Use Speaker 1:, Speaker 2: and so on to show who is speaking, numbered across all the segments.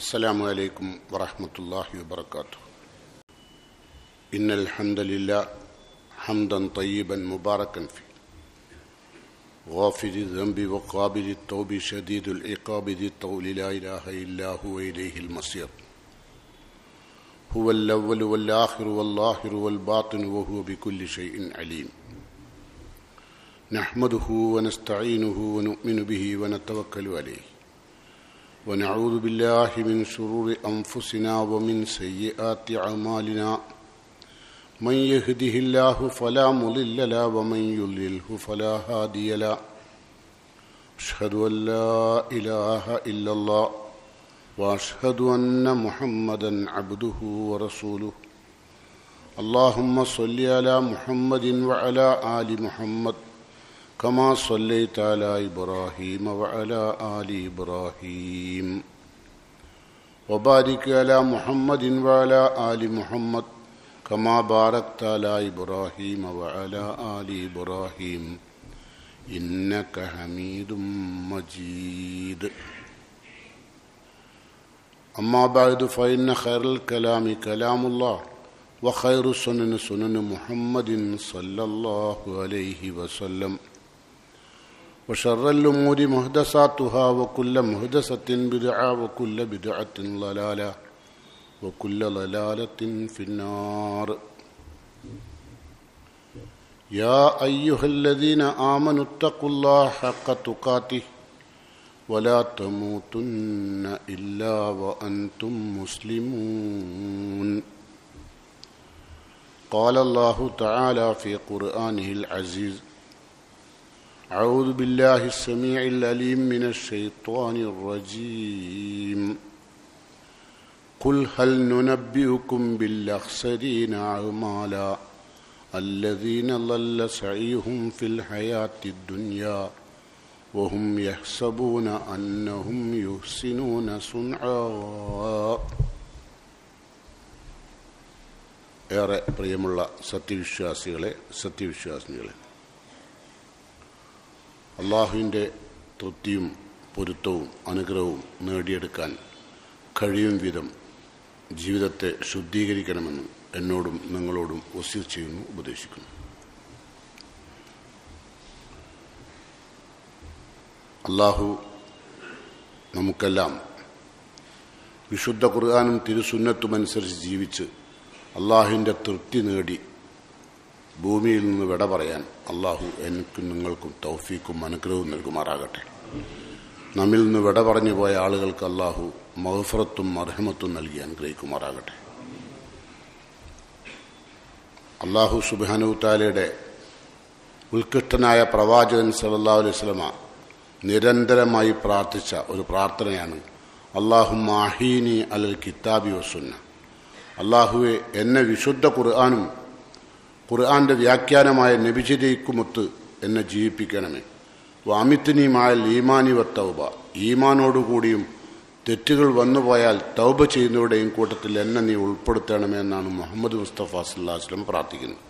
Speaker 1: السلام عليكم ورحمة الله وبركاته. إن الحمد لله حمدا طيبا مباركا فيه غافر الذنب وقابل التوب شديد العقاب ذي الطول لا إله إلا هو إليه المصير. هو الأول والآخر والظاهر والباطن وهو بكل شيء عليم. نحمده ونستعينه ونؤمن به ونتوكل عليه ونعوذ بالله من شرور أنفسنا ومن سيئات أعمالنا. من يهده الله فلا مضل له ومن يضلله فلا هادي له. أشهد أن لا إله إلا الله وأشهد أن محمدا عبده ورسوله. اللهم صل على محمد وعلى آل محمد كما صليت على إبراهيم وعلى آل إبراهيم وبارك على محمد وعلى آل محمد كما باركت على إبراهيم وعلى آل إبراهيم إنك حميد مجيد. أما بعد فإن خير الكلام كلام الله وخير السنن سنن محمد صلى الله عليه وسلم وشر الأمور محدثاتها وكل محدثة بدعة وكل بدعة ضلالة وكل ضلالة في النار. يا أيها الذين آمنوا اتقوا الله حق تقاته ولا تموتن إلا وأنتم مسلمون. قال الله تعالى في قرآنه العزيز: أعوذ بالله السميع العليم من الشيطان الرجيم. قل هل ننبئكم بالأخسرين أعمالا الذين ضل سعيهم في الحياة الدنيا وهم يحسبون أنهم يحسنون صنعا. ഏറെ പ്രിയമുള്ള സത്യവിശ്വാസികളെ, അള്ളാഹുവിൻ്റെ തൃപ്തിയും പൊരുത്തവും അനുഗ്രഹവും നേടിയെടുക്കാൻ കഴിയും വിധം ജീവിതത്തെ ശുദ്ധീകരിക്കണമെന്ന് എന്നോടും നിങ്ങളോടും വസിയത്ത് ചെയ്യുന്നു, ഉപദേശിക്കുന്നു. അള്ളാഹു നമുക്കെല്ലാം വിശുദ്ധ ഖുർആനും തിരുസുന്നത്തുമനുസരിച്ച് ജീവിച്ച് അള്ളാഹുവിൻ്റെ തൃപ്തി നേടി ഭൂമിയിൽ നിന്ന് വിട പറയാൻ അള്ളാഹു എനിക്കും നിങ്ങൾക്കും തൗഫീക്കും അനുഗ്രഹവും നൽകുമാറാകട്ടെ. നമ്മിൽ നിന്ന് വിട പറഞ്ഞു പോയ ആളുകൾക്ക് അള്ളാഹു മഗ്ഫിറത്തും മർഹമത്തും നൽകി അനുഗ്രഹിക്കുമാറാകട്ടെ. അള്ളാഹു സുബ്ഹാനഹു തആലയുടെ ഉത്കൃഷ്ടനായ പ്രവാചകൻ സല്ലല്ലാഹു അലൈഹി വസല്ലമ നിരന്തരമായി പ്രാർത്ഥിച്ച ഒരു പ്രാർത്ഥനയാണ് അല്ലാഹുമ്മ അഹീനി അലൽ കിതാബി വസുന്ന. അള്ളാഹുവെ, എന്നെ വിശുദ്ധ ഖുർആനും ഖുർആന്റെ വ്യാഖ്യാനമായ നബിചര്യക്കുമൊത്ത് എന്നെ ജീവിപ്പിക്കണമേ. വാമിത്തിനി മായൽ ഈമാനി വത്തൗബ, ഈമാനോടുകൂടിയും തെറ്റുകൾ വന്നുപോയാൽ തൗബ ചെയ്യുന്നവരുടെയും കൂട്ടത്തിൽ എന്നെ നീ ഉൾപ്പെടുത്തണമേ എന്നാണ് മുഹമ്മദ് മുസ്തഫ സല്ലല്ലാഹു അലൈഹി വസല്ലം പ്രാർത്ഥിക്കുന്നത്.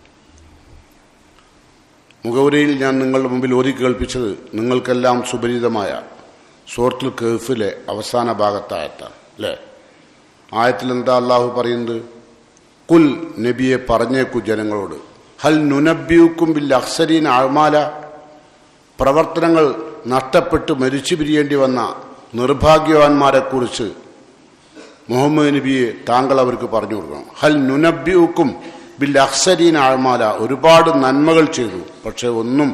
Speaker 1: മുഖവുരയിൽ ഞാൻ നിങ്ങളുടെ മുമ്പിൽ ഓതി കേൾപ്പിച്ചത് നിങ്ങൾക്കെല്ലാം സുപരിചിതമായ സൂറത്തുൽ കഹ്ഫിലെ അവസാന ഭാഗത്തായത്താണ് അല്ലേ? ആയത്തിൽ എന്താ അള്ളാഹു പറയുന്നത്? കുൽ, നബിയെ പറഞ്ഞേക്കു ജനങ്ങളോട്, ഹൽ നുനബ്ബിയുക്കും ബിൽ അഖ്സരീന അഅ്മാല, പ്രവർത്തനങ്ങൾ നഷ്ടപ്പെട്ട് മരിച്ചു പിരിയേണ്ടി വന്ന നിർഭാഗ്യവാന്മാരെക്കുറിച്ച് മുഹമ്മദ് നബിയെ താങ്കൾ അവർക്ക് പറഞ്ഞു കൊടുക്കണം. ഹൽ നുനബ്ബിയുക്കും ബിൽ അഖ്സരീന അഅ്മാല, ഒരുപാട് നന്മകൾ ചെയ്തു, പക്ഷെ ഒന്നും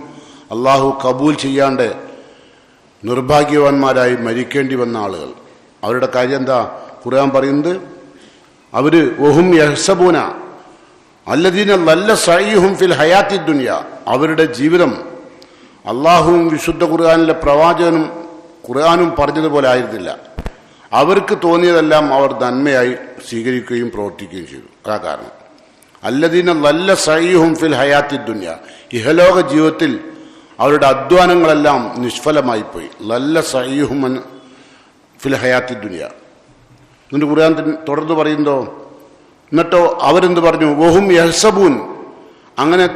Speaker 1: അള്ളാഹു കബൂൽ ചെയ്യാണ്ട് നിർഭാഗ്യവാന്മാരായി മരിക്കേണ്ടി വന്ന ആളുകൾ. അവരുടെ കാര്യം എന്താ? ഖുർആൻ പറയുന്നത്, അവര് വഹും യഹ്സബൂന അല്ലദീന ലല്ല സഈഹും ഫിൽ ഹയാത്തി ദുനിയ, അവരുടെ ജീവിതം അള്ളാഹുവും വിശുദ്ധ ഖുർആനിലെ പ്രവാചകനും ഖുർആനും പറഞ്ഞതുപോലെ ആയിരുന്നില്ല. അവർക്ക് തോന്നിയതെല്ലാം അവർ നന്മയായി സ്വീകരിക്കുകയും പ്രവർത്തിക്കുകയും ചെയ്തു. അതാ കാരണം അല്ലദീന ലല്ല സഈഹും ഫിൽ ഹയാത്തി ദുനിയ, ഇഹലോക ജീവിതത്തിൽ അവരുടെ അധ്വാനങ്ങളെല്ലാം നിഷ്ഫലമായിപ്പോയി. ലല്ല സഈഹും ഫിൽ ഹയാത്തി ദുനിയ. എന്നിട്ട് ഖുർആൻ തുടർന്ന് പറയുന്നതോ, എന്നിട്ടോ അവരെന്ത് പറഞ്ഞു? വഹും യഹ്സബൂൻ, അങ്ങനെ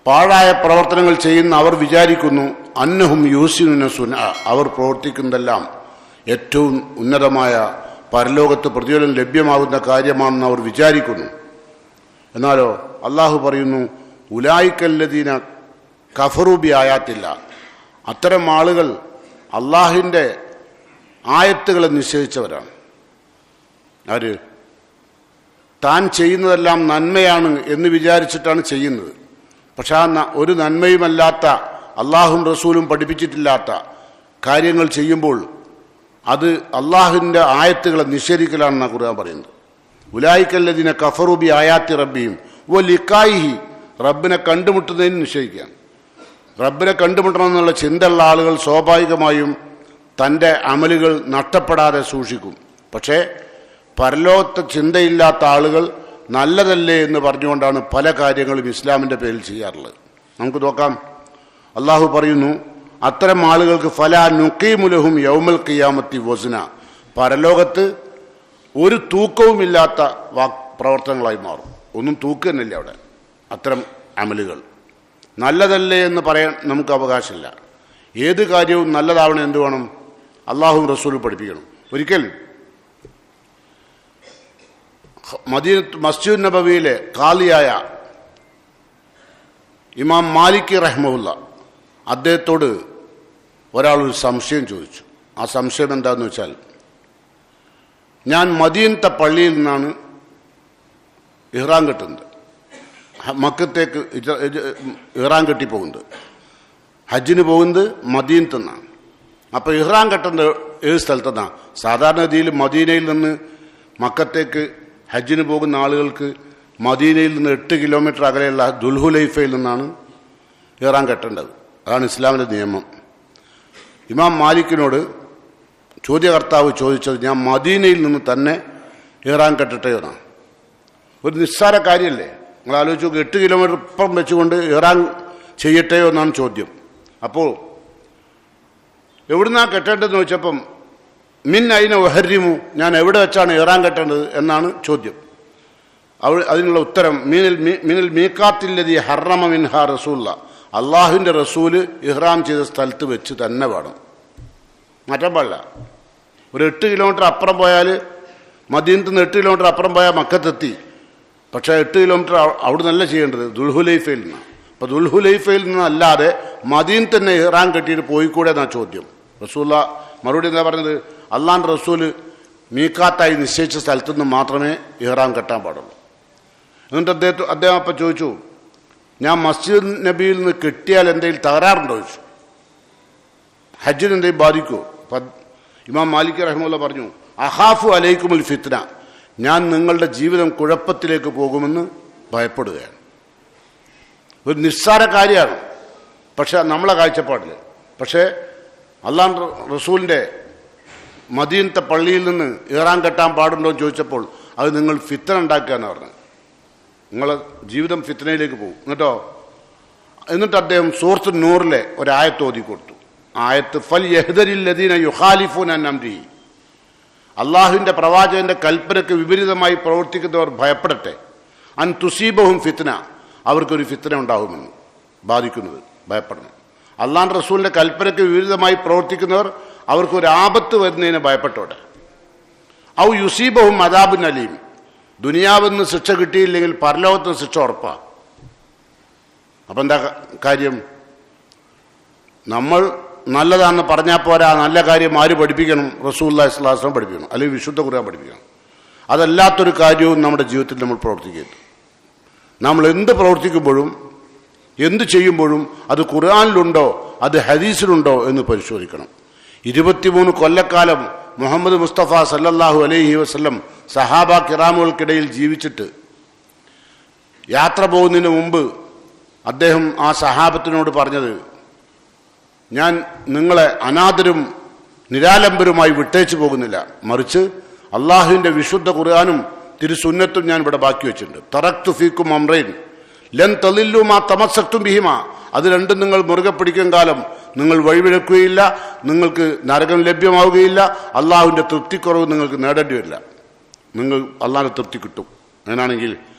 Speaker 1: പാഴായ പ്രവർത്തനങ്ങൾ ചെയ്യുന്ന അവർ വിചാരിക്കുന്നു അന്നഹും യൂസിനുന സുന, അവർ പ്രവർത്തിക്കുന്നതെല്ലാം ഏറ്റവും ഉന്നതമായ പരലോകത്ത് പ്രതിഫലം ലഭ്യമാകുന്ന കാര്യമാണെന്ന് അവർ വിചാരിക്കുന്നു. എന്നാലോ അള്ളാഹു പറയുന്നു, ഉലായിക്കല്ലദീന കഫറൂബി ആയാത്തില്ല, അത്തരം ആളുകൾ അള്ളാഹിൻ്റെ ആയത്തുകളെ നിഷേധിച്ചവരാണ്. ആര്? താൻ ചെയ്യുന്നതെല്ലാം നന്മയാണ് എന്ന് വിചാരിച്ചിട്ടാണ് ചെയ്യുന്നത്. പക്ഷെ ഒരു നന്മയുമല്ലാത്ത, അള്ളാഹും റസൂലും പഠിപ്പിച്ചിട്ടില്ലാത്ത കാര്യങ്ങൾ ചെയ്യുമ്പോൾ അത് അള്ളാഹുവിൻ്റെ ആയത്തുകളെ നിഷേധിക്കലാണെന്നാണ് ഖുർആൻ പറയുന്നത്. ഉലായിക്കല്ലദീന കഫറൂബി ആയാത്തി റബ്ബിയും ഓ ലിക്കായിഹി, റബ്ബിനെ കണ്ടുമുട്ടുന്നതിന് നിഷേധിക്കുകയാണ്. റബ്ബിനെ കണ്ടുമുട്ടണമെന്നുള്ള ചിന്തയുള്ള ആളുകൾ സ്വാഭാവികമായും തൻ്റെ അമലുകൾ നഷ്ടപ്പെടാതെ സൂക്ഷിക്കും. പക്ഷേ പരലോകത്തെ ചിന്തയില്ലാത്ത ആളുകൾ നല്ലതല്ലേ എന്ന് പറഞ്ഞുകൊണ്ടാണ് പല കാര്യങ്ങളും ഇസ്ലാമിൻ്റെ പേരിൽ ചെയ്യാറുള്ളത്. നമുക്ക് നോക്കാം. അള്ളാഹു പറയുന്നു, അത്തരം ആളുകൾക്ക് ഫലാ നുഖീമുലഹും യൗമൽ ഖിയാമത്തി വസ്ന, പരലോകത്ത് ഒരു തൂക്കവുമില്ലാത്ത പ്രവർത്തനങ്ങളായി മാറും. ഒന്നും തൂക്കുന്നില്ല അവിടെ. അത്തരം അമലുകൾ നല്ലതല്ലേ എന്ന് പറയാൻ നമുക്ക് അവകാശമില്ല. ഏത് കാര്യവും നല്ലതാവണം എന്ത് വേണം? അള്ളാഹുവും റസൂലും പഠിപ്പിക്കണം. ഒരിക്കൽ മസ്ജിദ് നബവിയിലെ ഖാലിയായ ഇമാം മാലിക് റഹ്മഹുല്ല, അദ്ദേഹത്തോട് ഒരാളൊരു സംശയം ചോദിച്ചു. ആ സംശയം എന്താണെന്ന് വെച്ചാൽ, ഞാൻ മദീനത്തെ പള്ളിയിൽ നിന്നാണ് ഇഹ്റാം കെട്ടുന്നത്, മക്കത്തേക്ക് ഇഹ്റാം കെട്ടി പോകുന്നത്, ഹജ്ജിന് പോകുന്നത് മദീനത്തു നിന്നാണ്. അപ്പോൾ ഇഹ്റാം കെട്ടുന്നത് ഏത് സ്ഥലത്തുനിന്നാണ്? സാധാരണ രീതിയിൽ മദീനയിൽ നിന്ന് മക്കത്തേക്ക് ഹജ്ജിന് പോകുന്ന ആളുകൾക്ക് മദീനയിൽ നിന്ന് 8 കിലോമീറ്റർ അകലെയുള്ള ദുൽഹുലൈഫയിൽ നിന്നാണ് ഇഹ്റാം കെട്ടേണ്ടത്. അതാണ് ഇസ്ലാമിൻ്റെ നിയമം. ഇമാം മാലിക്കിനോട് ചോദ്യകർത്താവ് ചോദിച്ചത്, ഞാൻ മദീനയിൽ നിന്ന് തന്നെ ഇഹ്റാം കെട്ടട്ടെയോ എന്നാണ്. ഒരു നിസ്സാര കാര്യമല്ലേ? നിങ്ങൾ ആലോചിച്ച് നോക്ക്, 8 കിലോമീറ്റർ ഇപ്പം വെച്ചുകൊണ്ട് ഇഹ്റാം ചെയ്യട്ടെയോ എന്നാണ് ചോദ്യം. അപ്പോൾ എവിടുന്നാണ് കെട്ടേണ്ടതെന്ന് ചോദിച്ചപ്പം മിൻ അയിന വഹരിമു, ഞാൻ എവിടെ വെച്ചാണ് ഇഹ്റാം കെട്ടേണ്ടത് എന്നാണ് ചോദ്യം. അതിനുള്ള ഉത്തരം മിനൽ മീഖാത്തില്ലദീ ഹറമ മിൻഹാ റസൂലുള്ളാ, അള്ളാഹുവിൻ്റെ റസൂല് ഇഹ്റാം ചെയ്ത സ്ഥലത്ത് വെച്ച് തന്നെ വേണം, മാറ്റാൻ പാടില്ല. ഒരു 8 കിലോമീറ്റർ അപ്പുറം പോയാൽ, മദീനത്ത് നിന്ന് 8 കിലോമീറ്റർ അപ്പുറം പോയാൽ മക്കത്തെത്തി. പക്ഷേ 8 കിലോമീറ്റർ അവിടെ നിന്നല്ല ചെയ്യേണ്ടത്, ദുൽഹുലൈഫയിൽ നിന്നാണ്. അപ്പോൾ ദുൽഹുലൈഫയിൽ നിന്നല്ലാതെ മദീനത്ത് തന്നെ ഇഹ്റാം കെട്ടിയിട്ട് പോയിക്കൂടെ എന്നാണ് ചോദ്യം. റസൂലുള്ള മറുപടി എന്താ പറഞ്ഞത്? അള്ളാഹുവിൻ്റെ റസൂല് മീഖാത്തായി നിശ്ചയിച്ച സ്ഥലത്തു നിന്ന് മാത്രമേ ഇഹ്റാം കെട്ടാൻ പാടുള്ളൂ. എന്നിട്ട് അദ്ദേഹം അപ്പം ചോദിച്ചു, ഞാൻ മസ്ജിദ് നബിയിൽ നിന്ന് കെട്ടിയാൽ എന്തെങ്കിലും തകരാറുണ്ടോ ചോദിച്ചു, ഹജ്ജിന് എന്തെങ്കിലും ബാധിക്കുമോ? അപ്പം ഇമാം മാലിക് റഹ്മത്തുള്ളാഹി പറഞ്ഞു, അഹാഫു അലൈക്കുമുൽ ഫിത്ന, ഞാൻ നിങ്ങളുടെ ജീവിതം കുഴപ്പത്തിലേക്ക് പോകുമെന്ന് ഭയപ്പെടുകയാണ്. ഒരു നിസ്സാര കാര്യമാണ് പക്ഷെ നമ്മളെ കാഴ്ചപ്പാടിൽ. പക്ഷേ അള്ളാഹു റസൂലിൻ്റെ മദീനത്തെ പള്ളിയിൽ നിന്ന് ഇഹ്റാം കെട്ടാൻ പാടുണ്ടോ എന്ന് ചോദിച്ചപ്പോൾ അത് നിങ്ങൾ ഫിത്ന ഉണ്ടാക്കുകയെന്ന് പറഞ്ഞു. നിങ്ങളെ ജീവിതം ഫിത്നയിലേക്ക് പോകും. എന്നിട്ട് അദ്ദേഹം സൂറത്ത് നൂറിലെ ഒരായത്ത് ഓതി കൊടുത്തു. ആയത്ത് ഫൽ യഹ്ദരില്ലദീന യുഖാലിഫൂന അൻ അംരിഹി, അള്ളാഹുവിൻ്റെ പ്രവാചകന്റെ കൽപ്പനയ്ക്ക് വിപരീതമായി പ്രവർത്തിക്കുന്നവർ ഭയപ്പെടട്ടെ. അൻ തുസീബഹും ഫിത്ന, അവർക്കൊരു ഫിത്ന ഉണ്ടാകുമെന്ന് ബാധിക്കുന്നത് ഭയപ്പെടണം. അള്ളാഹുവിൻ്റെ റസൂലിൻ്റെ കൽപ്പനയ്ക്ക് വിപരീതമായി പ്രവർത്തിക്കുന്നവർ അവർക്കൊരു ആപത്ത് വരുന്നതിന് ഭയപ്പെട്ടോടെ. ഔ യുസീബഹും അദാബുൻ അലീം, ദുനിയാവെന്ന് ശിക്ഷ കിട്ടിയില്ലെങ്കിൽ പരലോകത്തിന് ശിക്ഷ ഉറപ്പാണ്. അപ്പം എന്താ കാര്യം? നമ്മൾ നല്ലതാണെന്ന് പറഞ്ഞാൽ പോരാ, നല്ല കാര്യം ആര് പഠിപ്പിക്കണം? റസൂലുള്ളാഹി സ്വല്ലല്ലാഹു അലൈഹി വസല്ലം പഠിപ്പിക്കണം, അല്ലെങ്കിൽ വിശുദ്ധ ഖുർആൻ പഠിപ്പിക്കണം. അതല്ലാത്തൊരു കാര്യവും നമ്മുടെ ജീവിതത്തിൽ നമ്മൾ പ്രവർത്തിക്കരുത്. നമ്മൾ എന്ത് പ്രവർത്തിക്കുമ്പോഴും എന്ത് ചെയ്യുമ്പോഴും അത് ഖുർആനിലുണ്ടോ അത് ഹദീസിലുണ്ടോ എന്ന് പരിശോധിക്കണം. 23 കൊല്ലക്കാലം മുഹമ്മദ് മുസ്തഫ സല്ലല്ലാഹു അലൈഹി വസല്ലം സഹാബ കിറാമുകൾക്കിടയിൽ ജീവിച്ചിട്ട് യാത്ര പോകുന്നതിന് മുമ്പ് അദ്ദേഹം ആ സഹാബത്തിനോട് പറഞ്ഞത്, ഞാൻ നിങ്ങളെ അനാഥരും നിരാലംബരുമായി വിട്ടേച്ചു പോകുന്നില്ല, മറിച്ച് അള്ളാഹുവിൻ്റെ വിശുദ്ധ ഖുർആനും തിരുസുന്നത്തും ഞാൻ ഇവിടെ ബാക്കി വെച്ചിട്ടുണ്ട്. തറക്തു ഫീക്കും അംറൈൻ ലൻ തളില്ലു മാ തമസ്സക്തും ബിഹിമാ, അത് രണ്ടും നിങ്ങൾ മുറുകെ പിടിക്കും കാലം നിങ്ങൾ വഴിവിഴക്കുകയില്ല, നിങ്ങൾക്ക് നരകം ലഭ്യമാവുകയില്ല, അള്ളാഹുവിൻ്റെ തൃപ്തിക്കുറവ് നിങ്ങൾക്ക് നേടേണ്ടി വരില്ല, നിങ്ങൾ അള്ളാഹിൻ്റെ തൃപ്തി കിട്ടും. അങ്ങനാണെങ്കിൽ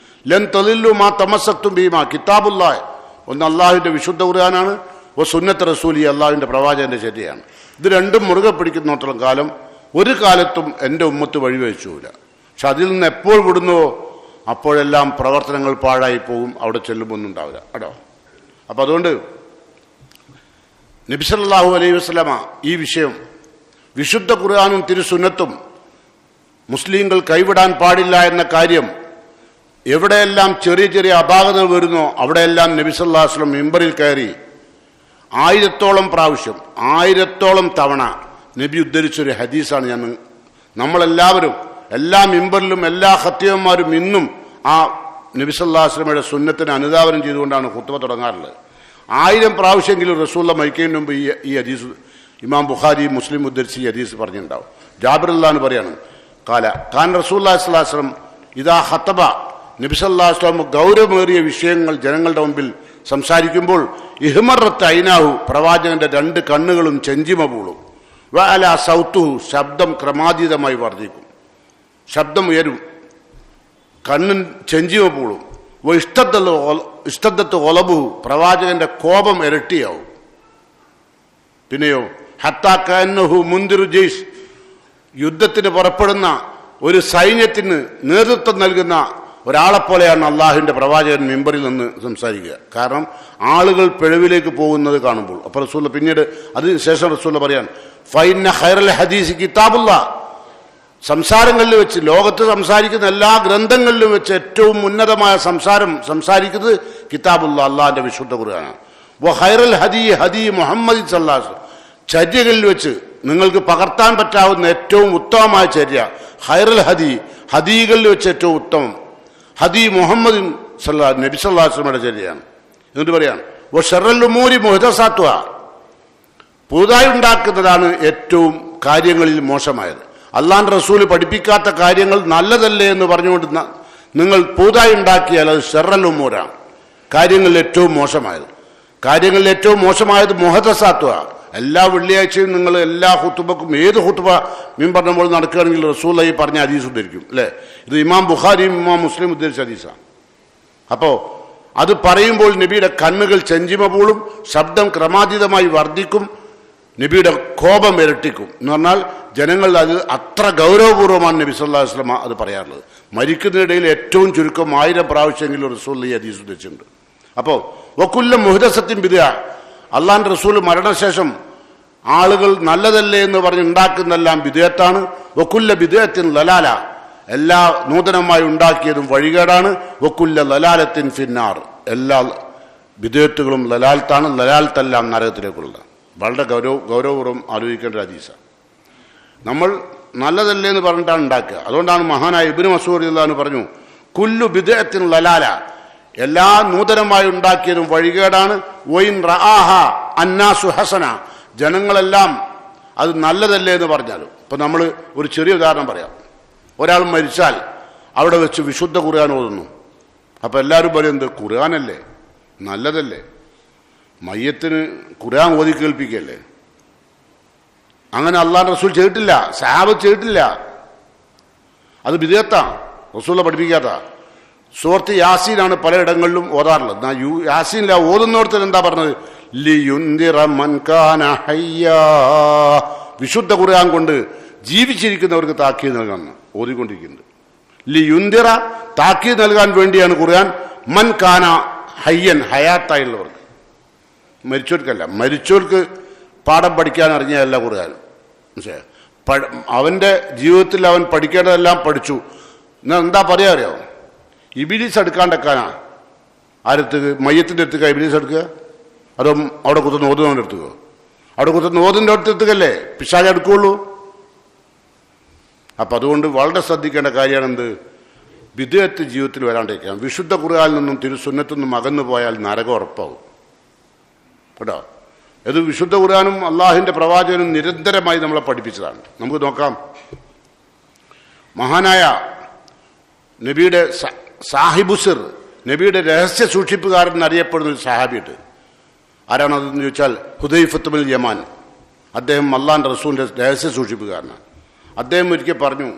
Speaker 1: ലൻ തളില്ലു മാ തമസ്സക്തും ബിഹിമാ, കിതാബുല്ലാഹ് ഒന്ന് അള്ളാഹുവിൻ്റെ വിശുദ്ധ ഖുർആനാണ്, സുന്നത്ത് റസൂലി അള്ളാഹുവിൻ്റെ പ്രവാചകൻ്റെ ചര്യയാണ്. ഇത് രണ്ടും മുറുകെ പിടിക്കുന്നിടത്തോളം കാലം ഒരു കാലത്തും എൻ്റെ ഉമ്മത്ത് വഴിവെച്ചില്ല. പക്ഷെ അതിൽ നിന്ന് എപ്പോൾ വിടുന്നുവോ അപ്പോഴെല്ലാം പ്രവർത്തനങ്ങൾ പാഴായി പോകും, അവിടെ ചെല്ലുമൊന്നും ഉണ്ടാവില്ല കേട്ടോ. അപ്പം അതുകൊണ്ട് നബി സല്ലല്ലാഹു അലൈഹി വസല്ലമ ഈ വിഷയം വിശുദ്ധ ഖുർആനും തിരുസുന്നത്തും മുസ്ലിങ്ങൾ കൈവിടാൻ പാടില്ല എന്ന കാര്യം എവിടെയെല്ലാം ചെറിയ ചെറിയ അപാകതകൾ വരുന്നോ അവിടെയെല്ലാം നബി സല്ലല്ലാഹു അലൈഹി വസല്ലം മിമ്പറിൽ കയറി 1000-ഓളം പ്രാവശ്യം 1000-ഓളം തവണ നബി ഉദ്ധരിച്ചൊരു ഹദീസാണ്. നമ്മളെല്ലാവരും എല്ലാ മിമ്പറിലും എല്ലാ ഖത്തീബന്മാരും ഇന്നും ആ നബി സല്ലല്ലാഹു അലൈഹി വസല്ലമയുടെ സുന്നത്തിനെ അനുധാവനം ചെയ്തുകൊണ്ടാണ് ഖുത്ബ തുടങ്ങാറുള്ളത്. 1000 പ്രാവശ്യമെങ്കിലും റസൂലുള്ള മരിക്കുന്നതിന് മുമ്പ് ഈ ഹദീസ് ഇമാം ബുഖാരി മുസ്ലിം ഉദ്ധരിച്ച് ഈ ഹദീസ് പറഞ്ഞിട്ടുണ്ടാവും. ജാബിർ റളിയല്ലാഹു പറയാണ്, ഖാൻ റസൂലുള്ളാഹി സ്വല്ലല്ലാഹു അലൈഹി വസല്ലം ഇദാ ഖതബ, നബി സല്ലല്ലാഹു അലൈഹി വസല്ലം ഗൗരവമേറിയ വിഷയങ്ങൾ ജനങ്ങളുടെ മുമ്പിൽ സംസാരിക്കുമ്പോൾ ഇഹ്മറത്ത് ഐനാഹു, പ്രവാചകന്റെ 2 കണ്ണുകളും ചെഞ്ചിമ പൂളും, വഅല സൗത്തുഹു, ശബ്ദം ക്രമാതീതമായി വർദ്ധിക്കും, ശബ്ദം ഉയരും, കണ്ണും ചെഞ്ചിമ പൂളും, ഇഷ്ടദത്ത് ഒലബു, പ്രവാചകന്റെ കോപം ഇരട്ടിയാവും. പിന്നെയോ ഹത്താ കഅന്നഹു മുൻദിറു ജയ്ഷ്, യുദ്ധത്തിന് പുറപ്പെടുന്ന ഒരു സൈന്യത്തിന് നേതൃത്വം നൽകുന്ന ഒരാളെപ്പോലെയാണ് അള്ളാഹുവിന്റെ പ്രവാചകൻ മിമ്പറിൽ നിന്ന് സംസാരിക്കുക. കാരണം ആളുകൾ പിഴവിലേക്ക് പോകുന്നത് കാണുമ്പോൾ. അപ്പോൾ റസൂൽ പിന്നീട് അതിനുശേഷം റസൂൽ പറയാൻ, ഫൈന ഖൈറൽ ഹദീസ് കിതാബുല്ലാ, സംസാരങ്ങളിൽ വെച്ച് ലോകത്ത് സംസാരിക്കുന്ന എല്ലാ ഗ്രന്ഥങ്ങളിലും വെച്ച് ഏറ്റവും ഉന്നതമായ സംസാരിക്കുന്നത് കിതാബുല്ലാ, അള്ളാഹിന്റെ വിശുദ്ധ ഖുർആനാണ്. വഖൈറൽ ഹദീ മുഹമ്മദ് സല്ലല്ലാഹു അലൈഹി വസല്ലം, ചര്യകളിൽ വെച്ച് നിങ്ങൾക്ക് പകർത്താൻ പറ്റാവുന്ന ഏറ്റവും ഉത്തമമായ ചര്യ ഖൈറൽ ഹദീകളിൽ വെച്ച് ഏറ്റവും ഉത്തമം ഹദീ മുഹമ്മദ് നബി സല്ലല്ലാഹു അലൈഹി വസല്ലമയുടെ ചര്യയാണ്. എന്നിട്ട് പറയാണ് വശറൽ ഉമൂരി മുഹ്ദസാത്തുഹ, പുതുതായി ഉണ്ടാക്കുന്നതാണ് ഏറ്റവും കാര്യങ്ങളിൽ മോശമായത്. അള്ളാഹുവിന്റെ റസൂല് പഠിപ്പിക്കാത്ത കാര്യങ്ങൾ നല്ലതല്ലേ എന്ന് പറഞ്ഞുകൊണ്ട് നിങ്ങൾ പുതുതായി ഉണ്ടാക്കിയാൽ അത് ശറൽ ഉമൂരാണ്, കാര്യങ്ങളിൽ ഏറ്റവും മോശമായത്. കാര്യങ്ങളിൽ ഏറ്റവും മോശമായത് മുഹദസാത്തുഹ. എല്ലാ വെള്ളിയാഴ്ചയും നിങ്ങൾ എല്ലാ ഖുതുബക്കും ഏത് ഖുതുബ മിമ്പറിൽ നടക്കുകയാണെങ്കിൽ റസൂലുള്ളാഹി പറഞ്ഞ ഹദീസ് ഉദ്ധരിക്കും അല്ലേ. ഇത് ഇമാം ബുഖാരിയും ഇമാം മുസ്ലിം ഉദ്ധരിച്ച ഹദീസാണ്. അപ്പോൾ അത് പറയുമ്പോൾ നബിയുടെ കണ്ണുകൾ ചെഞ്ചിമ പൂളും, ശബ്ദം ക്രമാതീതമായി വർദ്ധിക്കും, നബിയുടെ കോപം ഇരട്ടിക്കും എന്ന് പറഞ്ഞാൽ ജനങ്ങൾ അത് അത്ര ഗൗരവപൂർവ്വമാണ് നബി സല്ലല്ലാഹു അലൈഹി വസല്ലം അത് പറയാറുള്ളത്. മരിക്കുന്നതിനിടയിൽ ഏറ്റവും ചുരുക്കം 1000 പ്രാവശ്യമെങ്കിലും റസൂലുള്ളാഹി ഈ ഹദീസ് ഉദ്ധരിച്ചിട്ടുണ്ട്. അപ്പോൾ വകുല്ല മുഹ്ദസത്തിൻ ബിദ്അ, അള്ളാഹിന്റെ റസൂൽ മരണശേഷം ആളുകൾ നല്ലതല്ലേ എന്ന് പറഞ്ഞ് ഉണ്ടാക്കുന്നതെല്ലാം ബിദ്അത്താണ്. വകുല്ല ബിദ്അത്തിൻ ലലാല, എല്ലാ നൂതനമായി ഉണ്ടാക്കിയതും വഴികേടാണ്. വകുല്ല ലലാലത്തിൻ ഫിന്നാർ, എല്ലാ ബിദ്അത്തുകളും ലലാലത്താണ്, ലലാലത്തെല്ലാം നരകത്തിലേക്കുള്ളത്. വളരെ ഗൗരവപൂർവ്വം ആലോചിക്കേണ്ട ഒരു ഹദീസാണ്. നമ്മൾ നല്ലതല്ലേ എന്ന് പറഞ്ഞിട്ടാണ് ഉണ്ടാക്കുക. അതുകൊണ്ടാണ് മഹാനായ ഇബ്നു മസ്ഊദ് റളിയല്ലാഹു അൻഹു പറഞ്ഞു, കുല്ലു ബിദ്അത്തിൻ ലലാല, എല്ലാ നൂതനമായി ഉണ്ടാക്കിയതും വഴികേടാണ്. വൈൻ റആഹ അന്നാസു ഹസന, ജനങ്ങളെല്ലാം അത് നല്ലതല്ലേ എന്ന് പറഞ്ഞാലും. ഇപ്പം നമ്മൾ ഒരു ചെറിയ ഉദാഹരണം പറയാം. ഒരാൾ മരിച്ചാൽ അവിടെ വെച്ച് വിശുദ്ധ ഖുർആൻ ഓതുന്നു. അപ്പം എല്ലാവരും പറയുന്നത് ഖുർആനല്ലേ, നല്ലതല്ലേ, മയ്യത്തിന് ഖുർആൻ ഓതി കേൾപ്പിക്കല്ലേ. അങ്ങനെ അള്ളാഹുവിന്റെ റസൂൽ ചെയ്തിട്ടില്ല, സഹാബത്ത് ചെയ്തിട്ടില്ല. അത് ബിദ്അത്താണ്, റസൂൽ പഠിപ്പിക്കാത്ത. സൂറത്ത് യാസീനാണ് പലയിടങ്ങളിലും ഓതാറുള്ളത്. യാസീനില്ല ഓതുന്നോടത്തിൽ എന്താ പറഞ്ഞത്? ലിയുൻദിറ മൻ കാന ഹയ്യാ, വിശുദ്ധ ഖുർആൻ കൊണ്ട് ജീവിച്ചിരിക്കുന്നവർക്ക് താക്കീത് നൽകാൻ ഓതിക്കൊണ്ടിരിക്കുന്നത്. ലിയുൻദിറ, താക്കീത് നൽകാൻ വേണ്ടിയാണ് ഖുർആൻ. മൻ കാന ഹയ്യൻ, ഹയാത്തായുള്ളവർക്ക്, മരിച്ചവർക്കല്ല. മരിച്ചവർക്ക് പാഠം പഠിക്കാൻ അറിഞ്ഞതല്ല ഖുർആൻ. അവന്റെ ജീവിതത്തിൽ അവൻ പഠിക്കേണ്ടതെല്ലാം പഠിച്ചു. എന്നാൽ എന്താ പറയാ അറിയാമോ? ഇബിലീസ് എടുക്കാണ്ടെക്കാനാ ആരടുത്തേക്ക്? മയ്യത്തിൻ്റെ അടുത്തേക്ക് ഇബിലീസ് എടുക്കുക? അതോ അവിടെ കുത്തുന്ന ഓതുന്നവൻ്റെ അടുത്തേക്കോ? അവിടെ കുത്തുന്ന ഓതിൻ്റെ അടുത്തേക്കല്ലേ പിശാച് എടുക്കുകയുള്ളൂ. അപ്പം അതുകൊണ്ട് വളരെ ശ്രദ്ധിക്കേണ്ട കാര്യമാണ് എന്ത്? ബിദ്അത്ത് ജീവിതത്തിൽ വരാണ്ടിരിക്കാം. വിശുദ്ധ ഖുർആനിൽ നിന്നും തിരുസുന്നത്തിൽ നിന്നും അകന്നു പോയാൽ നരകം ഉറപ്പാവും കേട്ടോ. ഇത് വിശുദ്ധ ഖുർആനും അള്ളാഹുവിൻ്റെ പ്രവാചകനും നിരന്തരമായി നമ്മളെ പഠിപ്പിച്ചതാണ്. നമുക്ക് നോക്കാം. മഹാനായ നബിയുടെ സാഹിബുസിർ, നബിയുടെ രഹസ്യ സൂക്ഷിപ്പുകാരൻ എന്നറിയപ്പെടുന്ന ഒരു സഹാബിയുണ്ട്. ആരാണതെന്ന് ചോദിച്ചാൽ ഹുദൈഫത്ത് ബിൻ യമാൻ. അദ്ദേഹം അള്ളാഹുവിൻ്റെ റസൂലിൻ്റെ രഹസ്യ സൂക്ഷിപ്പുകാരനാണ്. അദ്ദേഹം ഒരിക്കൽ പറഞ്ഞു,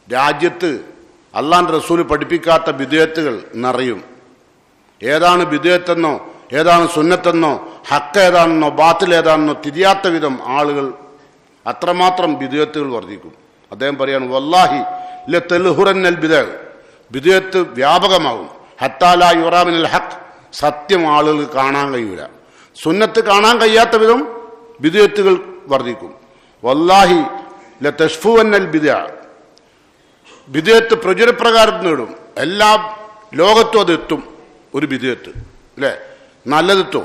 Speaker 1: രാജ്യത്ത് അള്ളാഹുവിൻ്റെ റസൂൽ പഠിപ്പിക്കാത്ത ബിദ്അത്തുകൾ നിറയും. ഏതാണ് ബിദ്അത്തെന്നോ ഏതാണ് സുന്നത്തെന്നോ ഹക്ക് ഏതാണെന്നോ ബാത്തിൽ ഏതാണെന്നോ തിരിയാത്ത വിധം ആളുകൾ അത്രമാത്രം ബിദ്അത്തുകൾ വർദ്ധിക്കും. അദ്ദേഹം പറയാണ് വല്ലാഹി ലതൽഹുറന്നൽ ബിദ്അ, ബിദ്അത്ത് വ്യാപകമാകും. ഹത്താ ലാ യുറാ മിനൽ ഹഖ്, സത്യം ആളുകൾക്ക് കാണാൻ കഴിയൂല. സുന്നത്ത് കാണാൻ കഴിയാത്ത വിധം ബിദ്അത്തുകൾ വർദ്ധിക്കും. വല്ലാഹി ലതശ്ഫുവന്നൽ ബിദ്അ, ബിദ്അത്ത് പ്രചുരപ്രകാരം നേടും. എല്ലാ ലോകത്തും അത് എത്തും. ഒരു ബിദ്അത്ത് അല്ലേ, നല്ലതെത്തോ